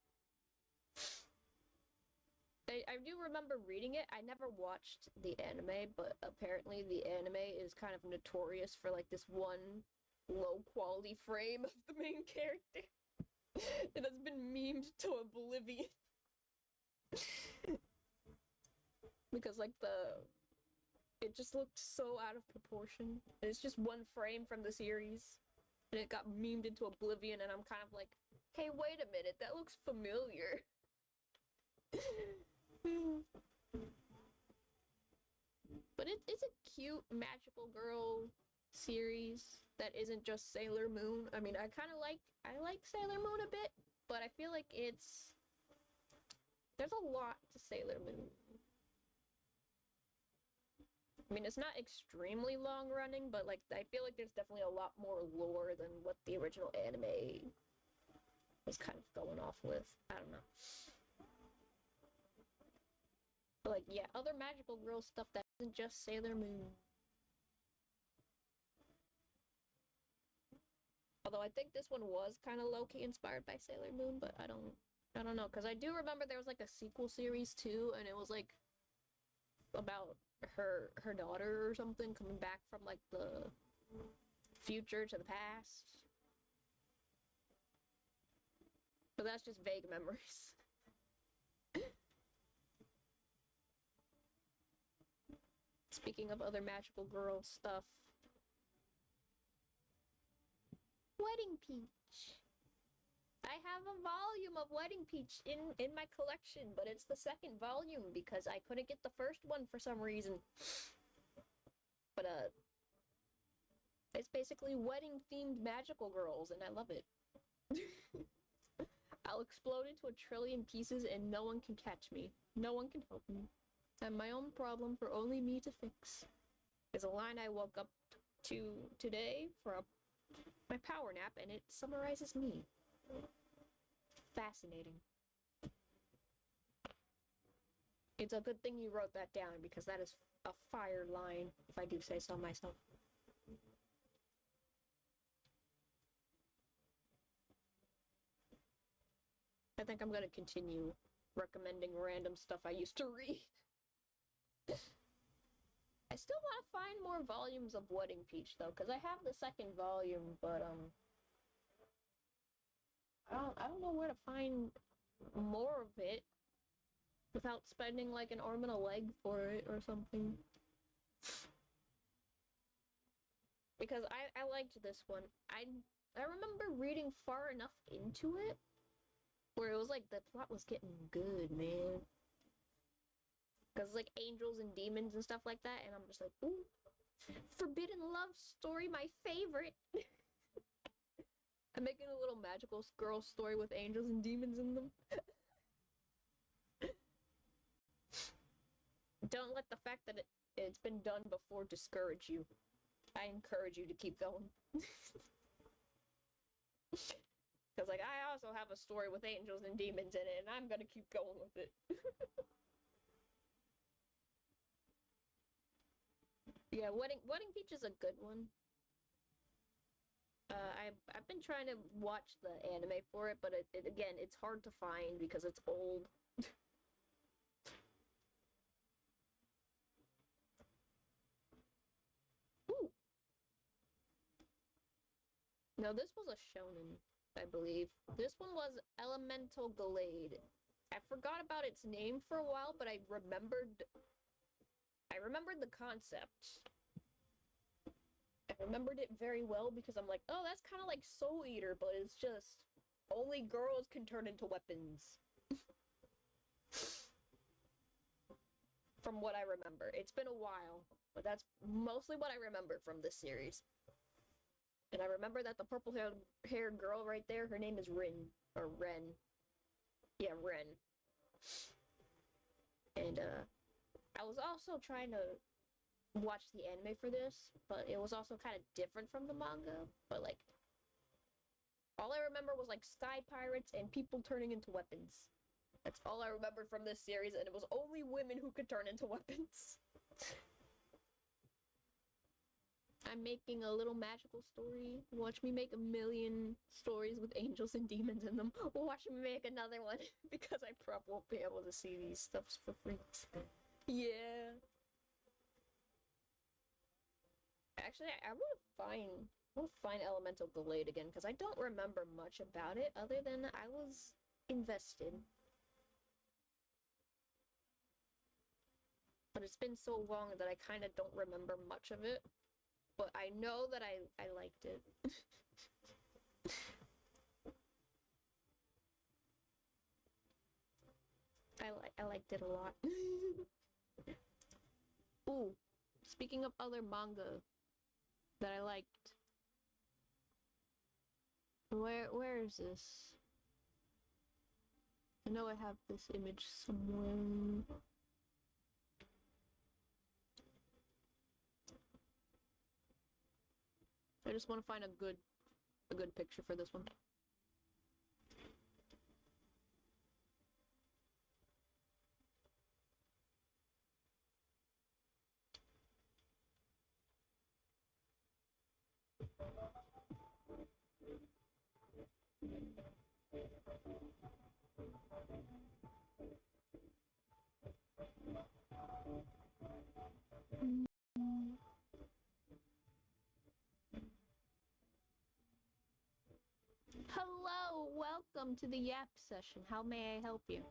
I do remember reading it. I never watched the anime, but apparently the anime is kind of notorious for like this one low quality frame of the main character. It has been memed to oblivion. Because like it just looked so out of proportion. And it's just one frame from the series. And it got memed into oblivion, and I'm kind of like, hey, wait a minute, that looks familiar. But it's a cute magical girl series that isn't just Sailor Moon. I mean, I like Sailor Moon a bit, but I feel like there's a lot to Sailor Moon. I mean, it's not extremely long running, but like I feel like there's definitely a lot more lore than what the original anime was kind of going off with. I don't know. But like, yeah, other magical girl stuff that isn't just Sailor Moon. Although I think this one was kind of low-key inspired by Sailor Moon, but I don't know, because I do remember there was like a sequel series too, and it was like about her daughter or something coming back from like the future to the past. But that's just vague memories. Speaking of other magical girl stuff, Wedding Peach. I have a volume of Wedding Peach in my collection, but it's the second volume because I couldn't get the first one for some reason. But it's basically wedding-themed magical girls, and I love it. I'll explode into a trillion pieces and no one can catch me. No one can help me. I'm my own problem for only me to fix. Is a line I woke up to today for my power nap, and it summarizes me. Fascinating. It's a good thing you wrote that down because that is a fire line, if I do say so myself. I think I'm gonna continue recommending random stuff I used to read. I still want to find more volumes of Wedding Peach though, because I have the second volume, but I don't know where to find more of it without spending like an arm and a leg for it or something. Because I liked this one. I remember reading far enough into it where it was like the plot was getting good, man. Because like angels and demons and stuff like that, and I'm just like, ooh, forbidden love story, my favorite. I'm making a little magical girl story with angels and demons in them. Don't let the fact that it's been done before discourage you. I encourage you to keep going. Because, like, I also have a story with angels and demons in it, and I'm gonna keep going with it. Yeah, Wedding Peach is a good one. I've been trying to watch the anime for it, but again, it's hard to find because it's old. Ooh. No, this was a shonen, I believe. This one was Elemental Glade. I forgot about its name for a while, but I remembered the concept. I remembered it very well because I'm like, oh, that's kind of like Soul Eater, but it's just only girls can turn into weapons. From what I remember. It's been a while, but that's mostly what I remember from this series. And I remember that the purple-haired girl right there, her name is Rin. Or Ren. Yeah, Ren. And, I was also trying to watch the anime for this, but it was also kind of different from the manga. But, like, all I remember was, like, sky pirates and people turning into weapons. That's all I remember from this series, and it was only women who could turn into weapons. I'm making a little magical story. Watch me make a million stories with angels and demons in them. Watch me make another one because I probably won't be able to see these stuffs for free. Yeah. Actually, I want to find Elemental Glade again because I don't remember much about it other than I was invested. But it's been so long that I kind of don't remember much of it. But I know that I liked it. I liked it a lot. Ooh, speaking of other manga that I liked. Where is this? I know I have this image somewhere. I just want to find a good picture for this one. Hello, welcome to the Yap session. How may I help you?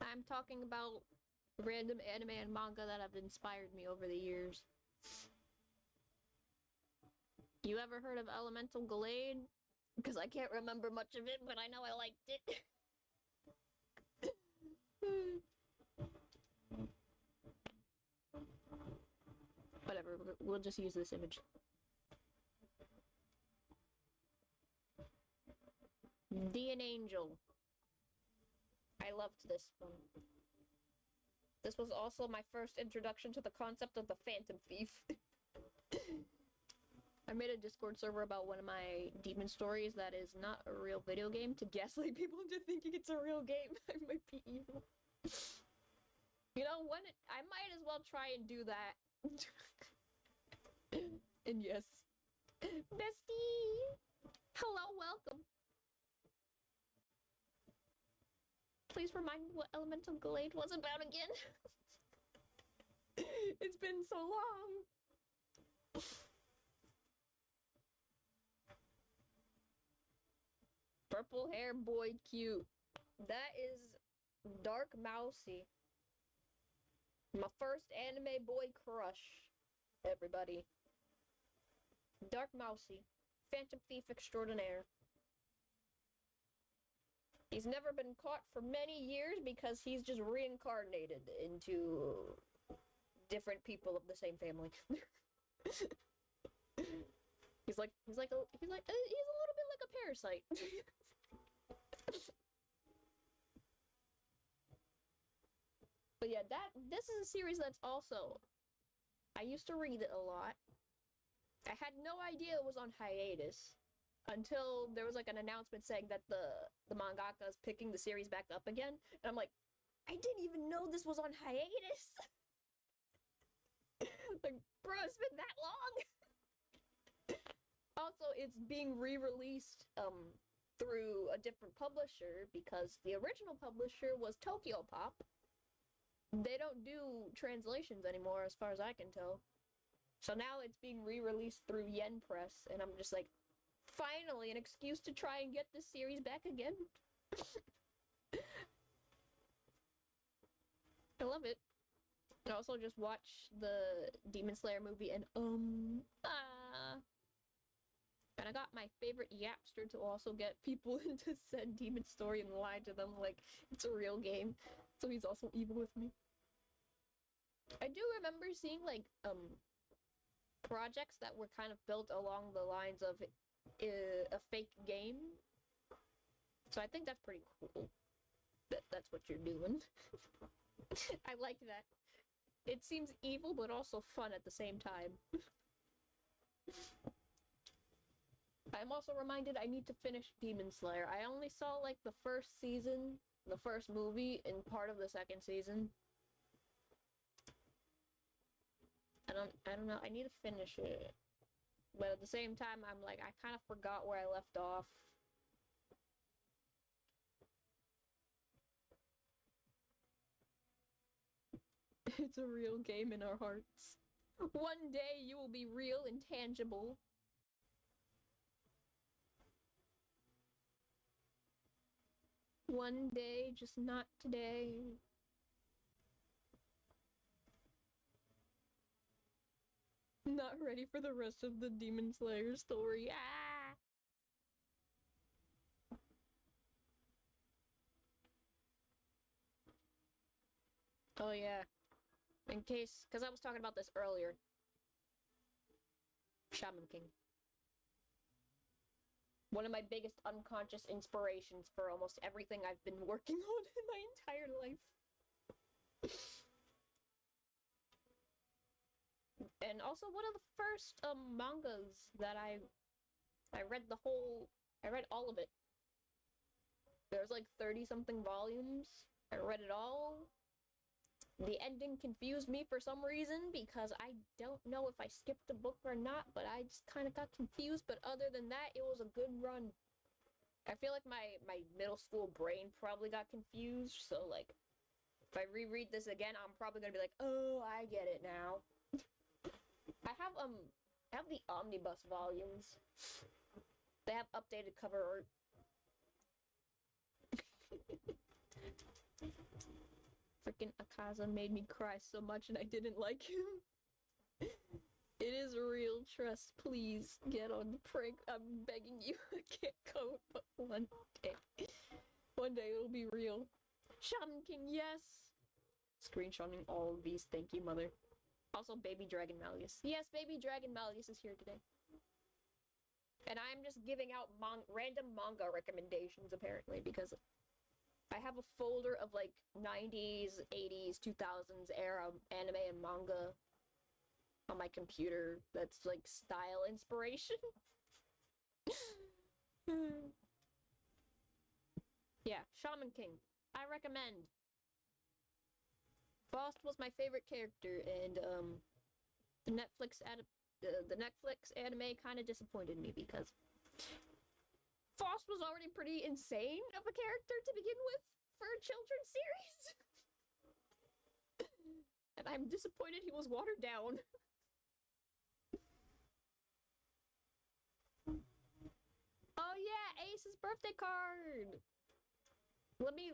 I'm talking about random anime and manga that have inspired me over the years. You ever heard of Elemental Glade? Because I can't remember much of it, but I know I liked it. Whatever, we'll just use this image. D and Angel. I loved this one. This was also my first introduction to the concept of the Phantom Thief. I made a Discord server about one of my demon stories that is not a real video game to gaslight people into thinking it's a real game. I might be evil. You know, I might as well try and do that. And yes. Bestie! Hello, welcome. Please remind me what Elemental Glade was about again. It's been so long. Purple hair boy cute. That is Dark Mousy. My first anime boy crush. Everybody. Dark Mousy. Phantom Thief extraordinaire. He's never been caught for many years because he's just reincarnated into different people of the same family. he's a little bit like a parasite. But yeah, this is a series that's also, I used to read it a lot. I had no idea it was on hiatus until there was like an announcement saying that the mangaka is picking the series back up again. And I'm like, I didn't even know this was on hiatus. Like, bro, it's been that long. Also, it's being re-released through a different publisher because the original publisher was Tokyo Pop. They don't do translations anymore as far as I can tell. So now it's being re-released through Yen Press, and I'm just like, finally, an excuse to try and get this series back again. I love it. I also just watched the Demon Slayer movie and And I got my favorite Yapster to also get people into said demon story and lie to them like it's a real game. So he's also evil with me. I do remember seeing like projects that were kind of built along the lines of a fake game. So I think that's pretty cool. That's what you're doing. I like that. It seems evil but also fun at the same time. I'm also reminded I need to finish Demon Slayer. I only saw like the first season, the first movie, and part of the second season. I don't know. I need to finish it. But at the same time, I'm like, I kind of forgot where I left off. It's a real game in our hearts. One day you will be real and tangible. One day, just not today. Not ready for the rest of the Demon Slayer story. Ah! Oh yeah. In case, because I was talking about this earlier. Shaman King. One of my biggest unconscious inspirations for almost everything I've been working on in my entire life. And also one of the first mangas that I read I read all of it. There's like 30 something volumes. I read it all. The ending confused me for some reason because I don't know if I skipped a book or not, but I just kind of got confused. But other than that, it was a good run. I feel like my middle school brain probably got confused, so like, if I reread this again, I'm probably gonna be like, oh, I get it now. I have the omnibus volumes. They have updated cover art. Freaking Akaza made me cry so much and I didn't like him. It is real, trust, please get on the prank. I'm begging you. I can't go, but one day. One day it'll be real. Shaman King, yes! Screenshotting all of these, thank you, mother. Also, Baby Dragon Malleus. Yes, Baby Dragon Malleus is here today. And I'm just giving out random manga recommendations, apparently, because I have a folder of, like, 90s, 80s, 2000s era anime and manga on my computer that's, like, style inspiration. Yeah, Shaman King. I recommend. Faust was my favorite character, and the Netflix anime kind of disappointed me because Faust was already pretty insane of a character to begin with for a children's series. And I'm disappointed he was watered down. Oh yeah, Ace's birthday card. Let me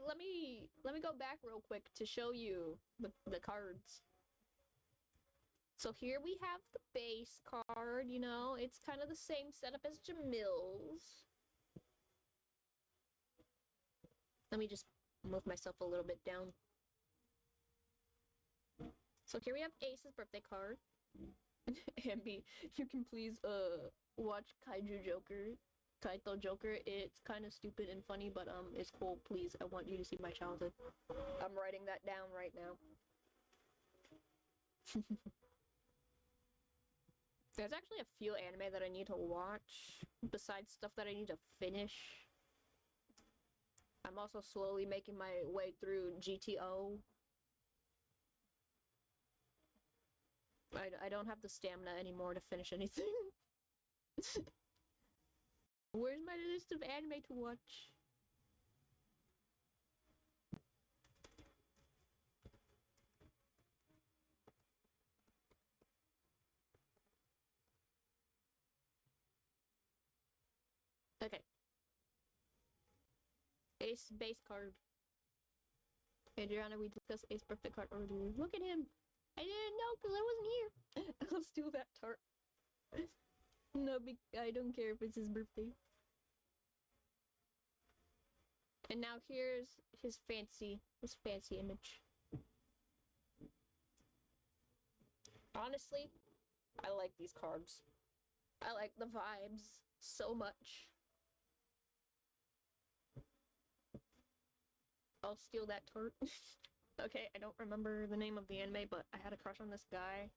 go back real quick to show you the cards. So here we have the base card, you know, it's kind of the same setup as Jamil's. Let me just move myself a little bit down. So here we have Ace's birthday card. Ambi, you can please watch Kaiju Joker. Kaito Joker. It's kind of stupid and funny, but it's cool. Please, I want you to see my childhood. I'm writing that down right now. There's actually a few anime that I need to watch, besides stuff that I need to finish. I'm also slowly making my way through GTO. I don't have the stamina anymore to finish anything. Where's my list of anime to watch? Okay. Ace base card. Adriana, we discussed Ace birthday card earlier. Look at him! I didn't know because I wasn't here! I'll steal that tart. No, I don't care if it's his birthday. And now here's his fancy image. Honestly, I like these cards. I like the vibes so much. I'll steal that tart. Okay, I don't remember the name of the anime, but I had a crush on this guy.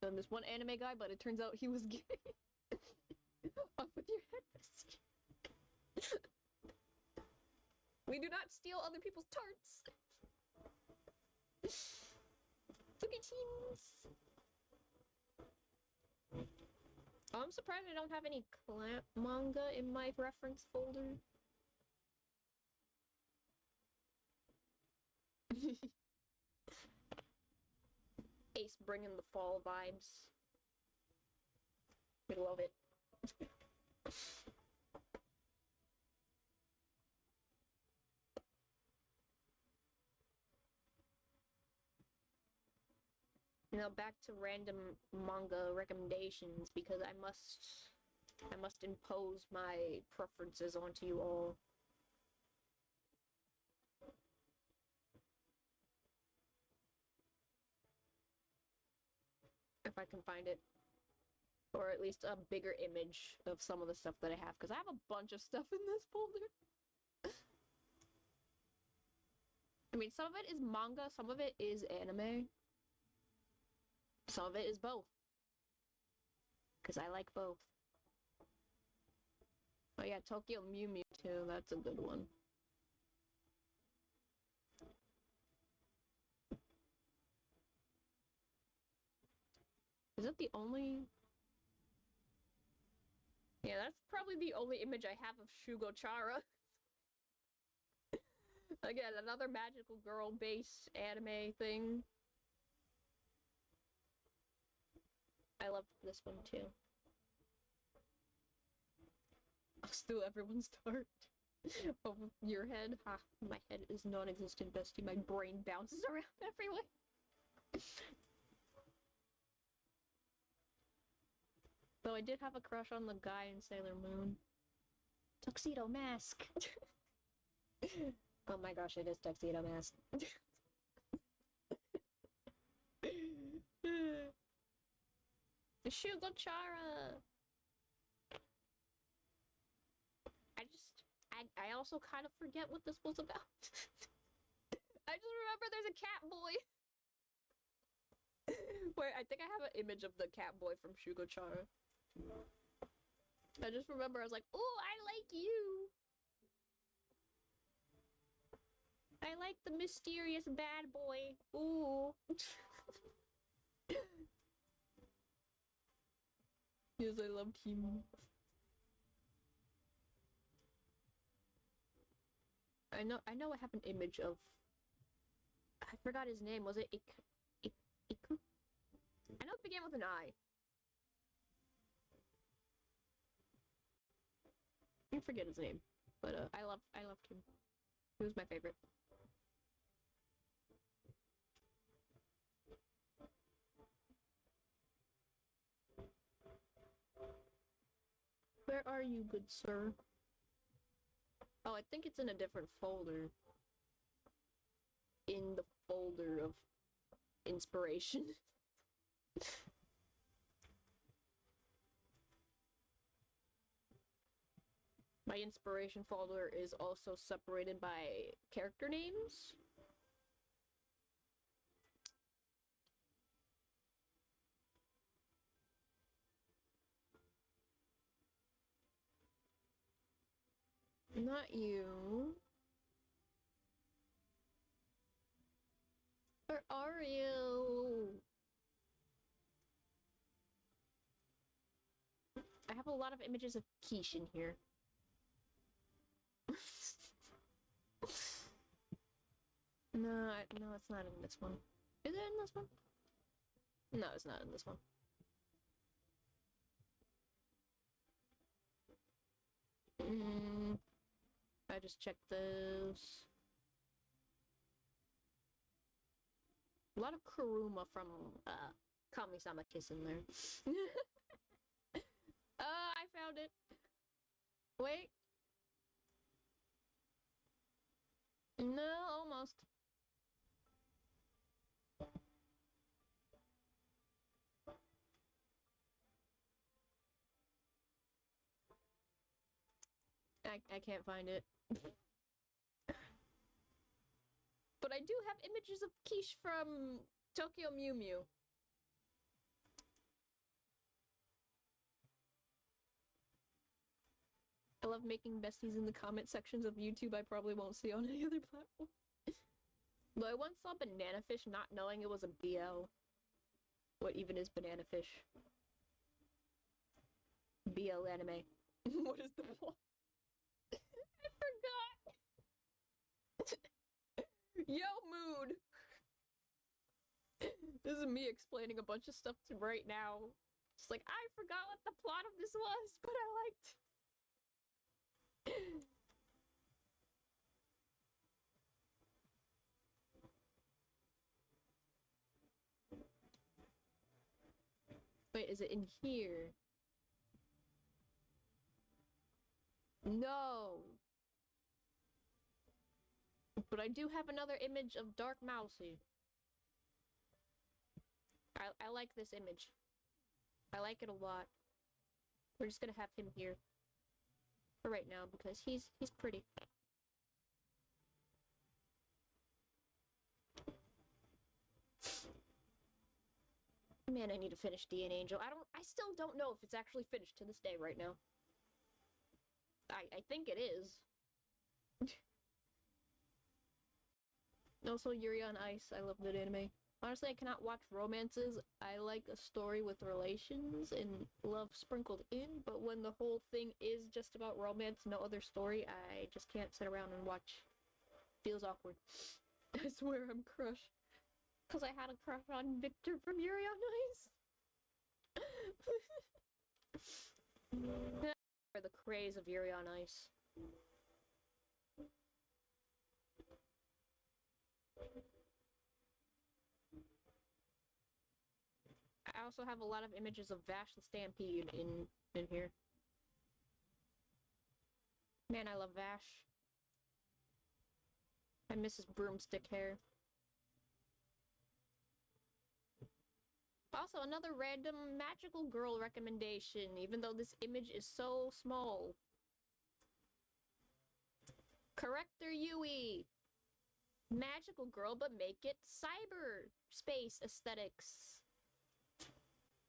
On this one anime guy, but it turns out he was gay. Off with your head. We do not steal other people's tarts. Look at cheese. I'm surprised I don't have any Clamp manga in my reference folder. Ace bringing the fall vibes. I love it. Now back to random manga recommendations because I must impose my preferences onto you all. If I can find it. Or at least a bigger image of some of the stuff that I have, because I have a bunch of stuff in this folder. I mean, some of it is manga, some of it is anime. Some of it is both. Because I like both. Oh yeah, Tokyo Mew Mew too, that's a good one. Is that the only... Yeah, that's probably the only image I have of Shugo Chara. Again, another magical girl-based anime thing. I love this one too. I'll steal everyone's dart over your head. Ha, my head is non-existent, bestie. My brain bounces around everywhere. Though I did have a crush on the guy in Sailor Moon. Tuxedo Mask! Oh my gosh, it is Tuxedo Mask. Shugo Chara! I also kind of forget what this was about. I just remember there's a cat boy. Wait, I think I have an image of the cat boy from Shugo Chara. I just remember I was like, "Oh, I like you. I like the mysterious bad boy. Ooh." Yes, I loved him. I know I have an image of... I forgot his name. Was it Iku? I know it began with an I. I forget his name, but I loved him. He was my favorite. Where are you, good sir? Oh, I think it's in a different folder. In the folder of inspiration. My inspiration folder is also separated by character names. Not you. Where are you? I have a lot of images of Quiche in here. No, it's not in this one. Is it in this one? No, it's not in this one. I just checked those. A lot of Kuruma from Kami-sama Kiss in there. I found it. Wait. No, almost. I can't find it. But I do have images of Quiche from Tokyo Mew Mew. I love making besties in the comment sections of YouTube I probably won't see on any other platform. Though I once saw Banana Fish not knowing it was a BL. What even is Banana Fish? BL anime. What is the plot? I forgot! Yo, mood! This is me explaining a bunch of stuff to right now. Just like, I forgot what the plot of this was, but I liked. Wait, is it in here? No! But I do have another image of Dark Mousy. I like this image. I like it a lot. We're just gonna have him here. For right now, because he's pretty. Man, I need to finish DN Angel. I still don't know if it's actually finished to this day right now. I think it is. Also, Yuri on Ice. I love that anime. Honestly, I cannot watch romances. I like a story with relations and love sprinkled in, but when the whole thing is just about romance, no other story, I just can't sit around and watch. Feels awkward. I swear I'm crushed. Because I had a crush on Victor from Yuri on Ice. For the craze of Yuri on Ice. I also have a lot of images of Vash the Stampede in here. Man, I love Vash. I miss his broomstick hair. Also, another random magical girl recommendation, even though this image is so small. Corrector Yui! Magical girl, but make it cyberspace aesthetics.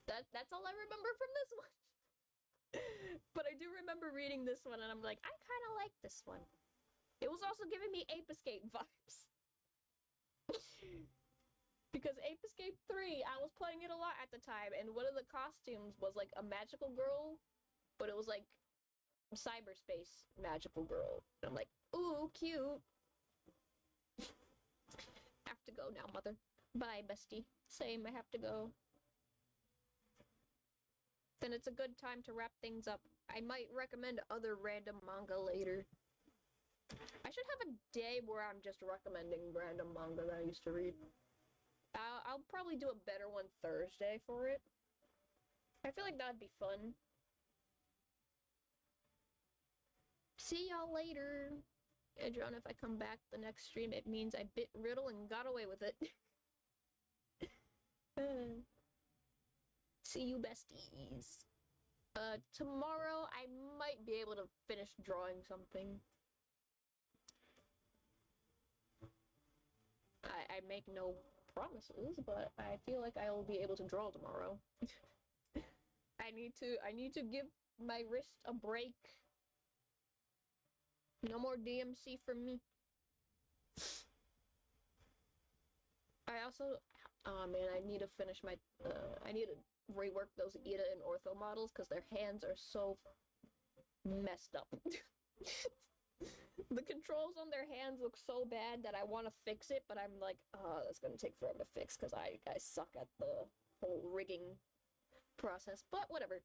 That's all I remember from this one. But I do remember reading this one, and I'm like, I kind of like this one. It was also giving me Ape Escape vibes. Because Ape Escape 3, I was playing it a lot at the time, and one of the costumes was like a magical girl, but it was like cyberspace magical girl. And I'm like, ooh, cute. Have to go now, mother. Bye, bestie. Same, I have to go. Then it's a good time to wrap things up. I might recommend other random manga later. I should have a day where I'm just recommending random manga that I used to read. I'll probably do a better one Thursday for it. I feel like that'd be fun. See y'all later. Adrian, if I come back the next stream, it means I bit Riddle and got away with it. See you, besties. Tomorrow I might be able to finish drawing something. I make no promises, but I feel like I will be able to draw tomorrow. I need to give my wrist a break. No more DMC for me. I also, oh man, I need to finish my, I need to rework those Ida and Ortho models because their hands are so messed up. The controls on their hands look so bad that I want to fix it, but I'm like, oh, that's gonna take forever to fix because I suck at the whole rigging process, but whatever.